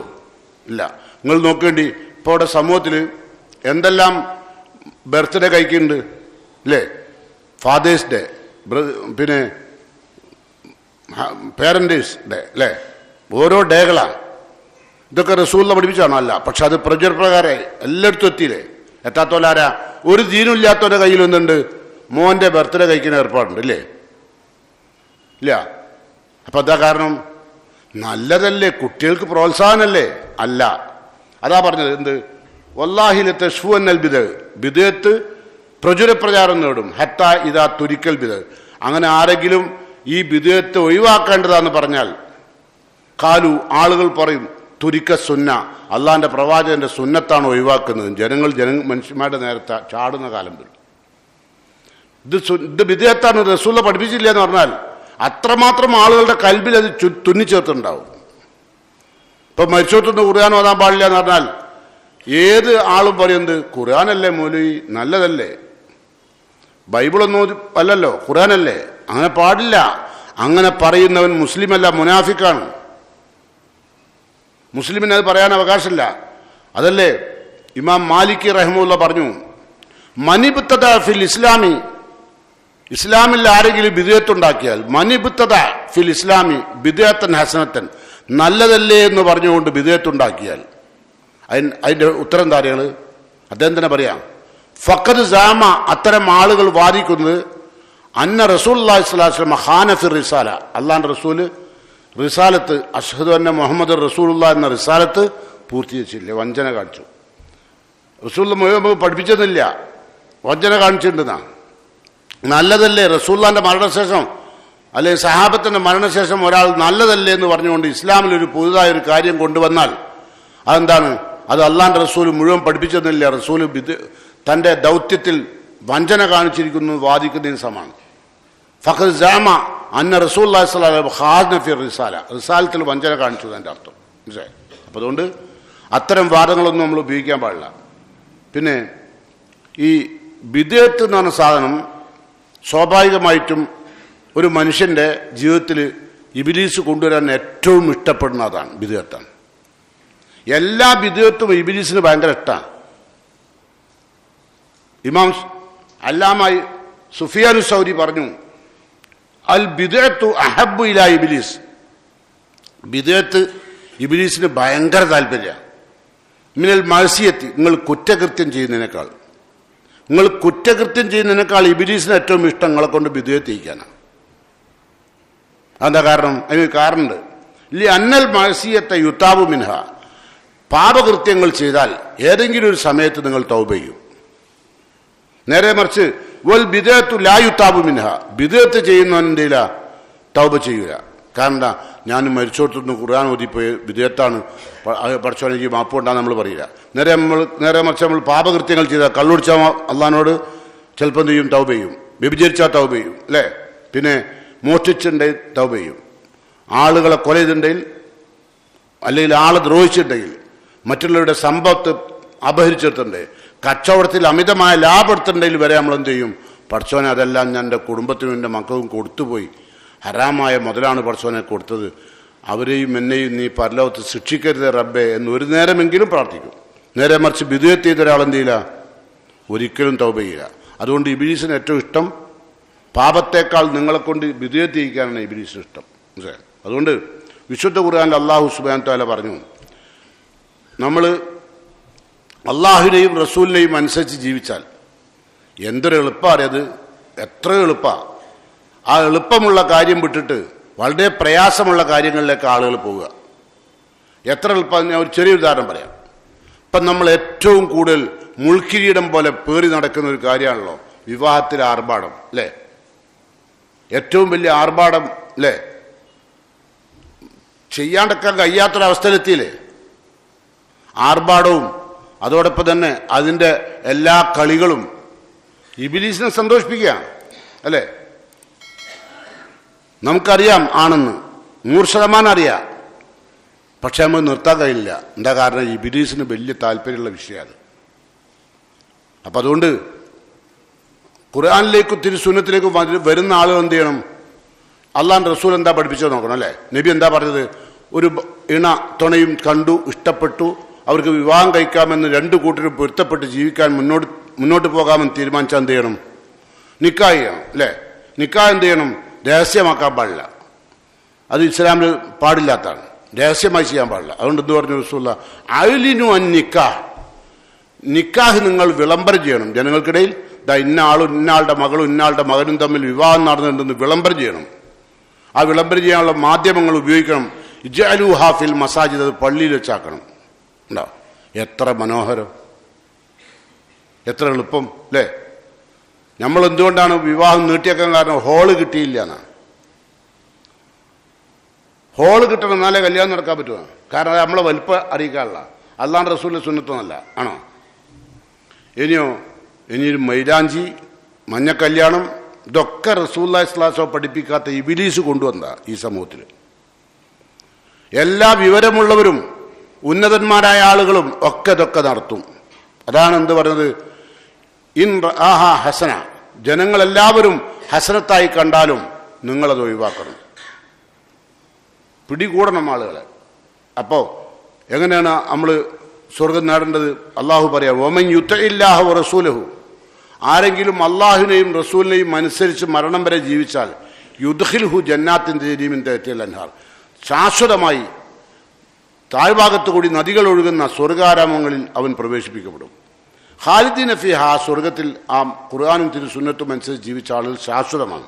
Speaker 1: ഇല്ല. നിങ്ങൾ നോക്കേണ്ടി ഇപ്പോൾ ഇവിടെ സമൂഹത്തിൽ എന്തെല്ലാം ബർത്ത്ഡേ കഴിക്കുന്നുണ്ട് അല്ലേ, ഫാദേഴ്സ് ഡേ, പിന്നെ പേരൻറ്റേഴ്സ് ഡേ അല്ലേ, ഓരോ ഡേകളാണ്. ഇതൊക്കെ റസൂലിനെ പഠിപ്പിച്ചാണോ? അല്ല. പക്ഷെ അത് പ്രചുരപ്രകാരമായി എല്ലായിടത്തും എത്തിയില്ലേ. എത്താത്തോലാരാ? ഒരു ദീനും ഇല്ലാത്തവൻ്റെ കയ്യിൽ ഒന്നുണ്ട്, മോൻ്റെ ബർത്ത്ഡേ കഴിക്കുന്ന ഏർപ്പാടുണ്ട് ഇല്ലേ, ഇല്ല. അപ്പം എന്താ കാരണം? നല്ലതല്ലേ, കുട്ടികൾക്ക് പ്രോത്സാഹനമല്ലേ? അല്ല. അതാ പറഞ്ഞത് എന്ത്, വല്ലാഹിലെ തശ്ഫുവന്നൽ ബിദ്അ, ബിദ്അത്ത് പ്രചുരപ്രചാരം നേടും. ഹത്താ ഇദാ തുരിക്കൽ ബിദ്അ, അങ്ങനെ ആരെങ്കിലും ഈ ബിദ്അത്ത് ഒഴിവാക്കേണ്ടതാന്ന് പറഞ്ഞാൽ കാലു, ആളുകൾ പറയും തുരിക്ക സുന്ന, അള്ളാന്റെ പ്രവാചകന്റെ സുന്നത്താണ് ഒഴിവാക്കുന്നത്. മനുഷ്യന്മാരുടെ നേരത്തെ ചാടുന്ന കാലം വരും. ഇത് ബിദ്അത്താണ്, റസൂല പഠിപ്പിച്ചില്ല എന്ന് പറഞ്ഞാൽ അത്രമാത്രം ആളുകളുടെ കൽബിൽ അത് തുന്നിച്ചേർത്തുണ്ടാവും. ഇപ്പൊ മരിച്ചോട്ടൊന്ന് ഖുർആൻ ഓതാൻ പാടില്ല എന്ന് പറഞ്ഞാൽ ഏത് ആളും പറയുന്നത് ഖുർആനല്ലേ മൗലവി, നല്ലതല്ലേ, ബൈബിളൊന്നും അല്ലല്ലോ, ഖുർആനല്ലേ, അങ്ങനെ പാടില്ല. അങ്ങനെ പറയുന്നവൻ മുസ്ലിമല്ല, മുനാഫിക്കാണ്. മുസ്ലിമിന് അത് പറയാൻ അവകാശമില്ല. അതല്ലേ ഇമാം മാലിക് റഹ്മത്തുള്ളാഹി പറഞ്ഞു, മനിബ്തദ ഫിൽ ഇസ്ലാമി, ഇസ്ലാമിൽ ആരെങ്കിലും ബിദ്അത്തുണ്ടാക്കിയാൽ, മനിബ്തദ ഫിൽ ഇസ്ലാമി ബിദ്അത്തൻ ഹസനത്തൻ, നല്ലതല്ലേ എന്ന് പറഞ്ഞുകൊണ്ട് ബിദ്അത്തുണ്ടാക്കിയാൽ അതിൻ്റെ ഉത്തരം താരങ്ങൾ അദ്ദേഹം തന്നെ പറയാം. ഫഖദ് സാമ, അത്തരം ആളുകൾ വാദിക്കുന്നത് അന്ന റസൂലുള്ളാഹി സ്വല്ലല്ലാഹു അലൈഹി വസല്ലം ഖാന ഫിർ റിസാല, അല്ലാഹുവിൻ്റെ റസൂല് റിസാലത്ത് അഷ്ഹദു അന്ന മുഹമ്മദ് റസൂലുള്ളാഹി എന്ന റിസാലത്ത് പൂർത്തീകരിച്ചില്ല, വഞ്ചന കാണിച്ചു. റസൂൽ മുഴുവൻ പഠിപ്പിച്ചെന്നില്ല, വഞ്ചന കാണിച്ചിട്ടുണ്ടെന്നാണ്. നല്ലതല്ലേ റസൂലുള്ളാഹിന്റെ മരണശേഷം അല്ലെങ്കിൽ സഹാബത്തിന്റെ മരണശേഷം ഒരാൾ നല്ലതല്ലേ എന്ന് പറഞ്ഞുകൊണ്ട് ഇസ്ലാമിലൊരു പുതുതായ ഒരു കാര്യം കൊണ്ടുവന്നാൽ അതെന്താണ്? അത് അള്ളാന്റെ റസൂൽ മുഴുവൻ പഠിപ്പിച്ചെന്നില്ല. റസൂൽ തന്റെ ദൗത്യത്തിൽ വഞ്ചന കാണിച്ചിരിക്കുന്നു വാദിക്കുന്നതിന് സമാണ്. ഫഖദ് സഅമ അന്ന റസൂലുള്ളാഹി സ്വല്ലല്ലാഹു അലൈഹി വസല്ലം ഖാന ഫി റിസാല, റിസാലത്തിൽ വഞ്ചന കാണിച്ചു അതിൻ്റെ അർത്ഥം. മനസ്സിലായി? അപ്പം അതുകൊണ്ട് അത്തരം വാദങ്ങളൊന്നും നമ്മൾ ഉപയോഗിക്കാൻ പാടില്ല. പിന്നെ ഈ ബിദ്അത്ത് എന്ന് പറഞ്ഞ സാധനം സ്വാഭാവികമായിട്ടും ഒരു മനുഷ്യൻ്റെ ജീവിതത്തിൽ ഇബ്ലീസ് കൊണ്ടുവരാൻ ഏറ്റവും ഇഷ്ടപ്പെടുന്ന അതാണ്, ബിദ്അത്താണ്. എല്ലാ ബിദ്അത്തും ഇബ്ലീസിന് ഭയങ്കര ഇഷ്ടമാണ്. ഇമാം അല്ലാമ സുഫിയാൻ സൗരി പറഞ്ഞു, അൽ ബിദ്അത്തു അഹബ്ബു ഇലാ ഇബ്ലീസ്, ബിദ്അത്ത് ഇബ്ലീസിന് ഭയങ്കര താല്പര്യമാണ്. മിനൽ മഅസിയത്തി, നിങ്ങൾ കുറ്റകൃത്യം ചെയ്യുന്നതിനേക്കാൾ ഇബ്ലീസിന് ഏറ്റവും ഇഷ്ടം നിങ്ങളെ കൊണ്ട് ബിദ്അത്ത് ചെയ്യിക്കാനാണ്. അതെന്താ കാരണം? അതിന് കാരണമുണ്ട്. ലി അന്നൽ മഅസിയത്ത യുതാബു മിൻഹ, പാപകൃത്യങ്ങൾ ചെയ്താൽ ഏതെങ്കിലും ഒരു സമയത്ത് നിങ്ങൾ തൗബ ചെയ്യും. നേരെ മറിച്ച് വൽ ബിദ്അത്തു ലാ യുതാബു മിൻഹ, ബിദ്അത്ത് ചെയ്യുന്നവൻ്റെ തൗബ ചെയ്യൂല. കാരണം എന്താ? ഞാൻ മരിച്ചോടത്തുനിന്ന് ഖുർആൻ ഓതിപ്പോയി ബിദ്അത്താണ്, പഠിച്ചോനെ എനിക്ക് മാപ്പ് കൊണ്ടാന്ന് നമ്മൾ പറയില്ല. നേരെ മറിച്ച് നമ്മൾ പാപകൃത്യങ്ങൾ ചെയ്താൽ, കള്ളുടിച്ചാൽ അള്ളാഹിനോട് ചിലപ്പം ചെയ്യും, തൗബ ചെയ്യും. വ്യഭിചരിച്ചാൽ തൗബ ചെയ്യും അല്ലേ? പിന്നെ മോഷ്ടിച്ചിട്ടുണ്ടെങ്കിൽ തൗബ ചെയ്യും. ആളുകളെ കൊല ചെയ്തിട്ടുണ്ടെങ്കിൽ, അല്ലെങ്കിൽ ആളെ ദ്രോഹിച്ചിട്ടുണ്ടെങ്കിൽ, മറ്റുള്ളവരുടെ സമ്പത്ത് അപഹരിച്ചിട്ടുണ്ടെങ്കിൽ, കച്ചവടത്തിൽ അമിതമായ ലാഭമെടുത്തിട്ടുണ്ടെങ്കിൽ വരെ നമ്മൾ എന്ത് ചെയ്യും? പഠിച്ചോനെ അതെല്ലാം ഞാൻ എൻ്റെ കുടുംബത്തിനും എൻ്റെ മക്കൾക്കും കൊടുത്തുപോയി, ഹറാമായ മുതലാണ് പഠിച്ചോനെ കൊടുത്തത്, അവരെയും എന്നെയും നീ പരലോകത്ത് ശിക്ഷിക്കരുത് റബ്ബേ എന്ന് ഒരു നേരമെങ്കിലും പ്രാർത്ഥിക്കും. നേരെ മറിച്ച് ബിദ്അത്ത് ചെയ്ത ഒരാൾ എന്ത് ചെയ്യില്ല? ഒരിക്കലും തൗബ ചെയ്യില്ല. അതുകൊണ്ട് ഇബ്ലീസിന് ഏറ്റവും ഇഷ്ടം പാപത്തേക്കാൾ നിങ്ങളെ കൊണ്ട് ബിദ്അത്ത് ചെയ്യിക്കാനാണ് ഇബ്ലീസിന് ഇഷ്ടം. അതുകൊണ്ട് വിശുദ്ധ ഖുർആനിൽ അല്ലാഹു സുബ്ഹാനഹു തആല പറഞ്ഞു, നമ്മൾ അള്ളാഹുവിനെയും റസൂലിനെയും അനുസരിച്ച് ജീവിച്ചാൽ എന്തൊരു എളുപ്പമാണ് അത്, എത്ര എളുപ്പമാണ്. ആ എളുപ്പമുള്ള കാര്യം വിട്ടിട്ട് വളരെ പ്രയാസമുള്ള കാര്യങ്ങളിലേക്ക് ആളുകൾ പോവുക. എത്ര എളുപ്പം. ഞാൻ ഒരു ചെറിയ ഉദാഹരണം പറയാം. ഇപ്പം നമ്മൾ ഏറ്റവും കൂടുതൽ മുൾക്കിരീടം പോലെ പേറി നടക്കുന്ന ഒരു കാര്യമാണല്ലോ വിവാഹത്തിലെ ആർഭാടം അല്ലേ? ഏറ്റവും വലിയ ആർഭാടം അല്ലേ? ചെയ്യാണ്ടൊക്കെ കഴിയാത്തൊരവസ്ഥയിലെത്തിയില്ലേ? ആർഭാടവും അതോടൊപ്പം തന്നെ അതിൻ്റെ എല്ലാ കളികളും ഇബ്ലീസിനെ സന്തോഷിപ്പിക്കുക അല്ലേ? നമുക്കറിയാം ആണെന്ന് 100% അറിയാം. പക്ഷെ നമുക്ക് നിർത്താൻ കഴിയില്ല. എന്താ കാരണം? ഇബ്ലീസിന് വലിയ താല്പര്യമുള്ള വിഷയമാണ്. അപ്പം അതുകൊണ്ട് ഖുർആനിലേക്കും തിരുസുന്നത്തിലേക്കും വരുന്ന ആളുകൾ എന്ത് ചെയ്യണം? അള്ളാഹുവിൻ്റെ റസൂൽ എന്താ പഠിപ്പിച്ചത് നോക്കണം അല്ലേ? നബി എന്താ പറഞ്ഞത്? ഒരു ഇണ തുണയും കണ്ടു, ഇഷ്ടപ്പെട്ടു, അവർക്ക് വിവാഹം കഴിക്കാമെന്ന് 2 കൂട്ടരും പൊരുത്തപ്പെട്ട് ജീവിക്കാൻ മുന്നോട്ട് പോകാമെന്ന് തീരുമാനിച്ചാൽ എന്ത് ചെയ്യണം? നിക്കാഹ് ചെയ്യണം അല്ലേ? നിക്കാഹ് എന്ത് ചെയ്യണം? രഹസ്യമാക്കാൻ പാടില്ല. അത് ഇസ്ലാമിൽ പാടില്ലാത്തതാണ്. രഹസ്യമായി ചെയ്യാൻ പാടില്ല. അതുകൊണ്ട് എന്ത് പറഞ്ഞു റസൂലുള്ളാഹി? അഅ്ലിനു അൻ നിക്കാഹ്, നിക്കാഹ് നിങ്ങൾ വിളംബരം ചെയ്യണം ജനങ്ങൾക്കിടയിൽ. ഇന്ന ആളും ഇന്നയാളുടെ മകളും ഇന്നയാളുടെ മകനും തമ്മിൽ വിവാഹം നടന്നിട്ടുണ്ടെന്ന് വിളംബരം ചെയ്യണം. ആ വിളംബരം ചെയ്യാനുള്ള മാധ്യമങ്ങൾ ഉപയോഗിക്കണം. ഇജ്അലൂഹാ ഫിൽ മസാജിദ്, അത് പള്ളിയിൽ വെച്ചാക്കണം. ഉണ്ടോ? എത്ര മനോഹരം, എത്ര എളുപ്പം അല്ലേ? നമ്മൾ എന്തുകൊണ്ടാണ് വിവാഹം നീട്ടിയേക്കാൻ കാരണം? ഹോള് കിട്ടിയില്ല എന്നാണ്. ഹോള് കിട്ടണം, എന്നാലേ കല്യാണം നടക്കാൻ പറ്റുമോ? കാരണം നമ്മളെ വലിപ്പം അറിയിക്കാനുള്ള അല്ലാണ്ട് റസൂലിന്റെ സുന്നത്തൊന്നല്ല ആണോ? ഇനിയൊരു മൈലാഞ്ചി, മഞ്ഞ കല്യാണം, ഇതൊക്കെ റസൂലുള്ളാഹി സ്വല്ലല്ലാഹു അലൈഹി വസല്ലം പഠിപ്പിക്കാത്ത ഇബ്ലീസ് കൊണ്ടുവന്ന ഈ സമൂഹത്തിൽ. എല്ലാ വിവരമുള്ളവരും ഉന്നതന്മാരായ ആളുകളും ഒക്കെ ഇതൊക്കെ നടത്തും. അതാണ് എന്ത് പറയുന്നത്? ഇൻ റആഹ ഹസന, ജനങ്ങളെല്ലാവരും ഹസനത്തായി കണ്ടാലും നിങ്ങളത് ഒഴിവാക്കണം, പിടികൂടണം ആളുകളെ. അപ്പോൾ എങ്ങനെയാണ് നമ്മൾ സ്വർഗം നേടേണ്ടത്? അള്ളാഹു പറയാം, വമൻ യുതഇല്ലാഹ വറസൂലഹു, ആരെങ്കിലും അള്ളാഹുവിനെയും റസൂലിനെയും അനുസരിച്ച് മരണം വരെ ജീവിച്ചാൽ യുദ്ഖിൽഹു ജന്നാത്തിൻ തജ്രി മിൻ തഹ്തിഹൽ അൻഹാർ, ശാശ്വതമായി താഴ്ഭാഗത്തു കൂടി നദികൾ ഒഴുകുന്ന സ്വർഗാരാമങ്ങളിൽ അവൻ പ്രവേശിപ്പിക്കപ്പെടും. ഖാലിദീന ഫീഹ, ആ സ്വർഗത്തിൽ ആ ഖുർആനും തിരുസുന്നത്തും അനുസരിച്ച് ജീവിച്ച ആളുകൾ ശാശ്വതമാണ്.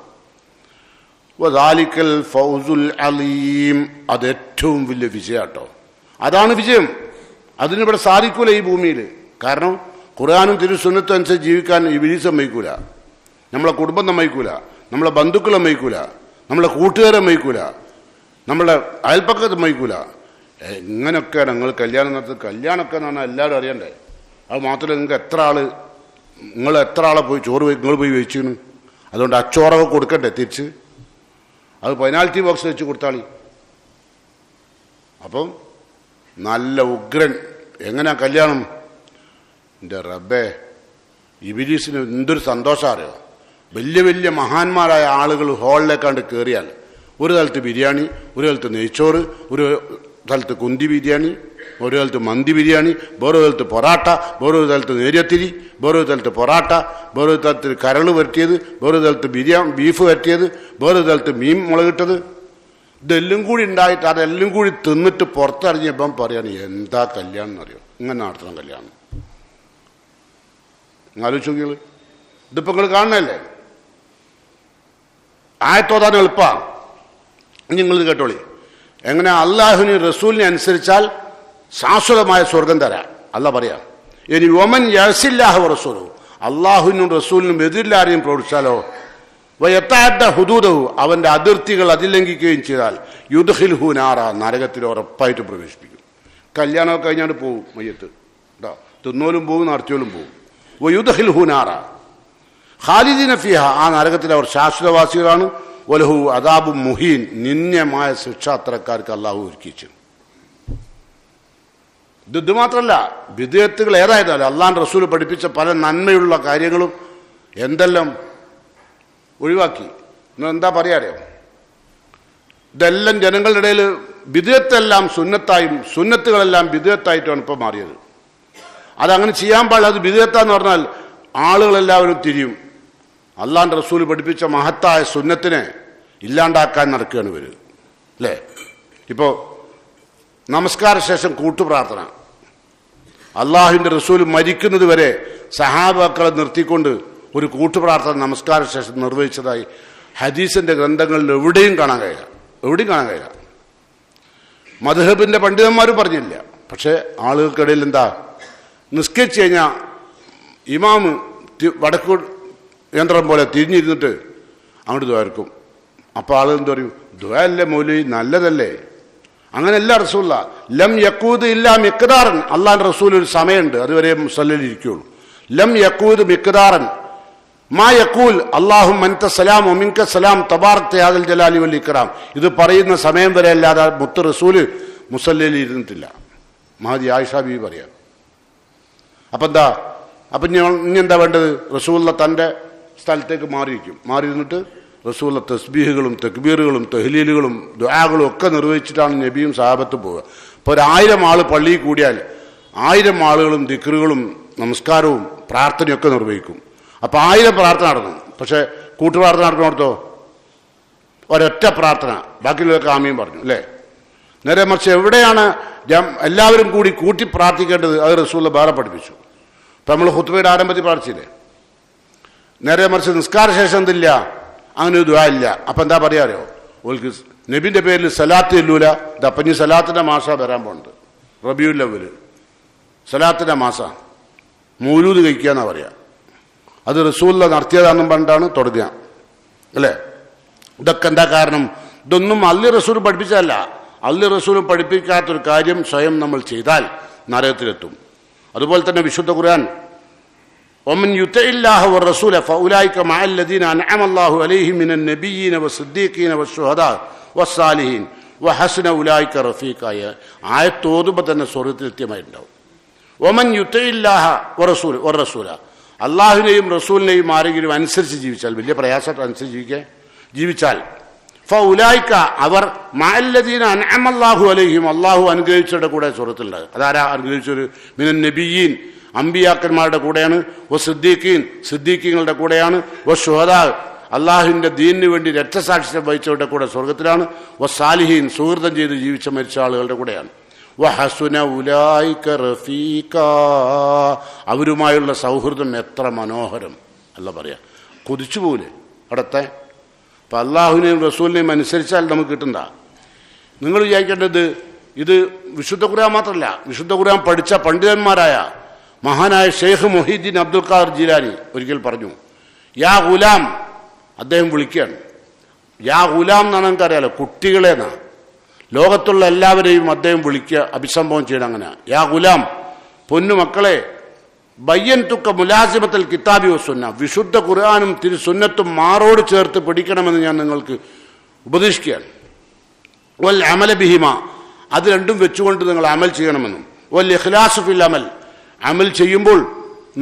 Speaker 1: വദാലിക്കൽ ഫൗസുൽ അലീം, അത് ഏറ്റവും വലിയ വിജയാട്ടോ. അതാണ് വിജയം. അതിനിവിടെ സാധിക്കൂല ഈ ഭൂമിയിൽ. കാരണം ഖുർആനും തിരുസുന്നത്തും അനുസരിച്ച് ജീവിക്കാൻ ഇബ്ലീസ് സമ്മതിക്കൂല, നമ്മളെ കുടുംബം സമ്മതിക്കൂല, നമ്മളെ ബന്ധുക്കളെ സമ്മതിക്കൂല, നമ്മളെ കൂട്ടുകാരെ സമ്മതിക്കൂല, നമ്മളെ അയൽപ്പക്കത്തെ സമ്മതിക്കൂല. ഇങ്ങനെയൊക്കെയാണ് നിങ്ങൾ കല്യാണം നടത്തുന്നത്. കല്യാണമൊക്കെ എന്ന് പറഞ്ഞാൽ എല്ലാവരും അറിയണ്ടേ. അത് മാത്രമല്ല, നിങ്ങൾ എത്ര ആളെ പോയി ചോറ് നിങ്ങൾ പോയി വെച്ചിരുന്നു. അതുകൊണ്ട് അച്ചോറൊക്കെ കൊടുക്കണ്ടേ തിരിച്ച്? അത് പെനാൽറ്റി ബോക്സ് വെച്ച് കൊടുത്താളി. അപ്പം നല്ല ഉഗ്രൻ. എങ്ങനെയാ കല്യാണം? എൻ്റെ റബ്ബേ, ഇബ്ലീസിന് എന്തൊരു സന്തോഷം അറിയോ? വലിയ വലിയ മഹാന്മാരായ ആളുകൾ ഹോളിലേക്കാണ്ട് കയറിയാൽ ഒരു സ്ഥലത്ത് ബിരിയാണി, ഒരു സ്ഥലത്ത് നെയ്ച്ചോറ്, ഒരു സ്ഥലത്ത് കുന്തി ബിരിയാണി, ഒരു സ്ഥലത്ത് മന്തി ബിരിയാണി, വേറൊരു സ്ഥലത്ത് പൊറാട്ട, വേറൊരു സ്ഥലത്ത് നേര്യത്തിരി, വേറൊരു സ്ഥലത്ത് പൊറാട്ട, വേറൊരു സ്ഥലത്ത് കരൾ വരട്ടിയത്, വേറൊരു സ്ഥലത്ത് ബീഫ് വരട്ടിയത്, വേറൊരു സ്ഥലത്ത് മീൻ മുളകിട്ടത്. ഇതെല്ലാം കൂടി ഉണ്ടായിട്ട് അതെല്ലാം കൂടി തിന്നിട്ട് പുറത്തിറങ്ങിയപ്പം പറയാണ് എന്താ കല്യാണം എന്നറിയോ? ഇങ്ങനെ നടത്തണം കല്യാണം. ആലോചിച്ച് നോക്കിയാൽ ഇതിപ്പോൾ നിങ്ങൾ കാണണല്ലേ? ആയത്തോതാൻ എളുപ്പമാണ്. നിങ്ങളിത് കേട്ടോളി. എങ്ങനെ അള്ളാഹുവിന് റസൂലിനെ അനുസരിച്ചാൽ ശാശ്വതമായ സ്വർഗം തരാം അല്ല പറയാം. ഇനി വമൻ യഅസില്ലാഹു റസൂലു, അള്ളാഹുവിനും റസൂലിനും എതിരില്ലാരെയും പ്രവർത്തിച്ചാലോ വയത്താത്ത ഹുദൂദഹു, അവന്റെ അതിർത്തികൾ അതിലംഘിക്കുകയും ചെയ്താൽ യുദ്ഖിൽഹു നാറ, നരകത്തിൽ ഉറപ്പായിട്ട് പ്രവേശിപ്പിക്കും. കല്യാണമൊക്കെ കഴിഞ്ഞാണ്ട് പോകും മയ്യത്ത്. തിന്നോലും പോകും നടത്തിയോലും പോകും. വയുദ്ഖിൽഹു നാറ ഖാലിദീന ഫീഹ, ആ നരകത്തിൽ അവർ ശാശ്വതവാസികളാണ്. വലഹു അദാബു മുഹീൻ, നിന്ദ്യമായ ശിക്ഷ അത്തരക്കാർക്ക് അള്ളാഹു ഒരുക്കിച്ചു. ഇത് മാത്രമല്ല, വിദേത്തുകൾ ഏതായിരുന്നാലും അള്ളാഹ് റസൂൽ പഠിപ്പിച്ച പല നന്മയുള്ള കാര്യങ്ങളും എന്തെല്ലാം ഒഴിവാക്കി. എന്താ പറയാറിയോ? ഇതെല്ലാം ജനങ്ങളുടെ ഇടയിൽ ബിദ്അത്തെല്ലാം സുന്നത്തായും സുന്നത്തുകളെല്ലാം ബിദ്അത്തായിട്ടുമാണ് ഇപ്പോൾ മാറിയത്. അതങ്ങനെ ചെയ്യാൻ പാടില്ല. അത് ബിദ്അത്താന്ന് പറഞ്ഞാൽ ആളുകളെല്ലാവരും തിരിയും. അള്ളാഹുവിന്റെ റസൂൽ പഠിപ്പിച്ച മഹത്തായ സുന്നത്തിനെ ഇല്ലാണ്ടാക്കാൻ നടക്കുകയാണ് ഇവർ അല്ലേ? ഇപ്പോൾ നമസ്കാര ശേഷം കൂട്ടുപ്രാർത്ഥന, അള്ളാഹുവിന്റെ റസൂൽ മരിക്കുന്നത് വരെ സഹാബാക്കളെ നിർത്തിക്കൊണ്ട് ഒരു കൂട്ടുപ്രാർത്ഥന നമസ്കാര ശേഷം നിർവഹിച്ചതായി ഹദീസിന്റെ ഗ്രന്ഥങ്ങളിൽ എവിടെയും കാണാൻ കഴിയില്ല. മദ്ഹബിന്റെ പണ്ഡിതന്മാരും പറഞ്ഞില്ല. പക്ഷെ ആളുകൾക്കിടയിൽ എന്താ, നിസ്കരിച്ചു കഴിഞ്ഞാൽ ഇമാമ് വടക്കു യന്ത്രം പോലെ തിരിഞ്ഞിരുന്നിട്ട് അങ്ങോട്ട് ദ്വാരക്കും. അപ്പോൾ ആളുകൾ എന്താ പറയും, ദ്വാ അല്ലേ മൗലവി, നല്ലതല്ലേ? അങ്ങനെയല്ല റസൂല്ല. ലം യക്കൂദ് ഇല്ലാ മിഖ്ദാറൻ, അള്ളാന്റെ റസൂൽ ഒരു സമയമുണ്ട്, അതുവരെ മുസല്ലയിൽ ഇരിക്കുകയുള്ളൂ. ലം യക്കൂദ് മിഖ്ദാറൻ മാ യക്കൂൽ അല്ലാഹുമ്മ അൻത സലാം വമിൻക സലാം തബാറക്ത യാദൽ ജലാലി വൽ ഇക്റാം. ഇത് പറയുന്ന സമയം വരെ അല്ലാതെ മുത്ത് റസൂല് മുസല്ലയിൽ ഇരുന്നിട്ടില്ല. മഹദി ആയിഷ ബീവി പറയാം. അപ്പം എന്താ, അപ്പം ഇനി എന്താ വേണ്ടത്? റസൂലുള്ള തൻ്റെ സ്ഥലത്തേക്ക് മാറിയിരിക്കും. മാറിയിരുന്നിട്ട് റസൂലുള്ള തസ്ബീഹുകളും തക്ബീറുകളും തഹ്ലീലുകളും ദുആകളും ഒക്കെ നിർവഹിച്ചിട്ടാണ് നബിയും സഹാബത്തും പോവുക. ഇപ്പോൾ 1000 ആൾ പള്ളിയിൽ കൂടിയാൽ 1000 ആളുകളും ദിക്റുകളും നമസ്കാരവും പ്രാർത്ഥനയൊക്കെ നിർവഹിക്കും. അപ്പോൾ 1000 പ്രാർത്ഥന നടന്നു. പക്ഷേ കൂട്ടുപ്രാർത്ഥന നടക്കുന്നിടത്തോ ഒരൊറ്റ പ്രാർത്ഥന, ബാക്കിയുള്ളവർക്ക് ആമീൻ പറഞ്ഞു അല്ലേ? നേരെ മറിച്ച് എവിടെയാണ് എല്ലാവരും കൂടി കൂട്ടി പ്രാർത്ഥിക്കേണ്ടത്, അത് റസൂലുള്ള വേറെ പഠിപ്പിച്ചു. ഇപ്പം നമ്മൾ ഖുത്ബയുടെ ആരംഭത്തിൽ പ്രാർത്ഥിച്ചില്ലേ? നേരെ മറിച്ച് നിസ്കാര ശേഷം എന്തില്ല, അങ്ങനെ ഒരു ദുആ ഇല്ല. അപ്പം എന്താ പറയാറിയോ? ഓൾക്ക് നബിൻ്റെ പേരിൽ സലാത്ത് ഇല്ലൂല. ഇതപ്പഞ്ഞ് സലാത്തിൻ്റെ മാസ വരാൻ പോകുന്നുണ്ട്, റബിയുൽ അവ്വൽ സലാത്തിൻ്റെ മാസ. മൗലൂദ് കഴിക്കുക എന്നാ പറയുക. അത് റസൂലുള്ള നടത്തിയതാണെന്നും പറഞ്ഞിട്ടാണ് തുടങ്ങുക അല്ലേ? ഇതൊക്കെ എന്താ കാരണം? ഇതൊന്നും അള്ളി റസൂൽ പഠിപ്പിച്ചതല്ല. അള്ളി റസൂൽ പഠിപ്പിക്കാത്തൊരു കാര്യം സ്വയം നമ്മൾ ചെയ്താൽ നരകത്തിലെത്തും. അതുപോലെ തന്നെ വിശുദ്ധ ഖുർആൻ ومن يطع الله والرسول فاولئك مع الذين انعم الله عليهم من النبيين والصديقين والشهداء والصالحين وحسن اولئك رفيقا. ആയത്ത് ഓതുമ്പോൾ തന്നെ സ്വർഗ്ഗത്തിൽ എത്തിയമായിട്ടുണ്ടാവും. ومن يطع الله والرسول, അള്ളാഹുവിനെയും റസൂലിനെയും ആരെങ്കിലും അനുസരിച്ച് ജീവിച്ചാൽ, വലിയ പ്രയാസമായിട്ട് അനുസരിച്ച് ജീവിച്ചാൽ ഫൗലായിക്ക അവർ മഅല്ലദീന അൻഅമല്ലാഹു അലൈഹിം, അള്ളാഹു അനുഗ്രഹിച്ചവരുടെ കൂടെ സ്വർഗ്ഗത്തിലുണ്ടാകും. അതാരാ അനുഗ്രഹിച്ചൊരു? മിനൻ നബിയീൻ, അമ്പിയാക്കന്മാരുടെ കൂടെയാണ്. വ സിദ്ദീഖീൻ, സിദ്ദീഖീങ്ങളുടെ കൂടെയാണ്. വ ശുഹദാ, അള്ളാഹുവിൻ്റെ ദീനിന് വേണ്ടി രക്തസാക്ഷിത്വം വഹിച്ചവരുടെ കൂടെ സ്വർഗത്തിലാണ്. വ സാലിഹീൻ, സുഹൃതം ചെയ്ത് ജീവിച്ച മരിച്ച ആളുകളുടെ കൂടെയാണ്. വ ഹസുന ഉലൈക റഫീഖ, അവരുമായുള്ള സൗഹൃദം എത്ര മനോഹരം അല്ല പറയാ. കൊതിച്ചു പോകൂലേ അവിടത്തെ? അപ്പം അള്ളാഹുവിനെയും റസൂലിനെയും അനുസരിച്ചാൽ നമുക്ക് കിട്ടണ്ട. നിങ്ങൾ വിചാരിക്കേണ്ടത് ഇത് വിശുദ്ധ ഖുർആൻ മാത്രമല്ല, വിശുദ്ധ ഖുർആൻ പഠിച്ച പണ്ഡിതന്മാരായ മഹാനായ ഷെയ്ഖ് മുഹീദ്ദീൻ അബ്ദുൽ ഖാദിർ ജീലാനി ഒരിക്കൽ പറഞ്ഞു, യാ ഗുലാം, അദ്ദേഹം വിളിക്കുകയാണ്. യാ ഗുലാം എന്നാണ് നമുക്കറിയാലോ, കുട്ടികളെ എന്നാണ്. ലോകത്തുള്ള എല്ലാവരെയും അദ്ദേഹം വിളിക്കുക, അഭിസംബോധന ചെയ്യണം. അങ്ങനെ, യാ ഗുലാം, പൊന്നുമക്കളെ, ബയ്യൻതുക്ക മുലാസിമത്തൽ കിതാബി വസുന്ന, വിശുദ്ധ ഖുർആനും തിരുസുന്നത്തും മാറോട് ചേർത്ത് പഠിക്കണമെന്ന് ഞാൻ നിങ്ങൾക്ക് ഉപദേശിക്കുകയാണ്. വൽ അമല ബിഹിമ, അത് രണ്ടും വെച്ചുകൊണ്ട് നിങ്ങൾ അമൽ ചെയ്യണമെന്നും. വൽ ഇഖ്ലാസു ഫിൽ അമൽ, അമൽ ചെയ്യുമ്പോൾ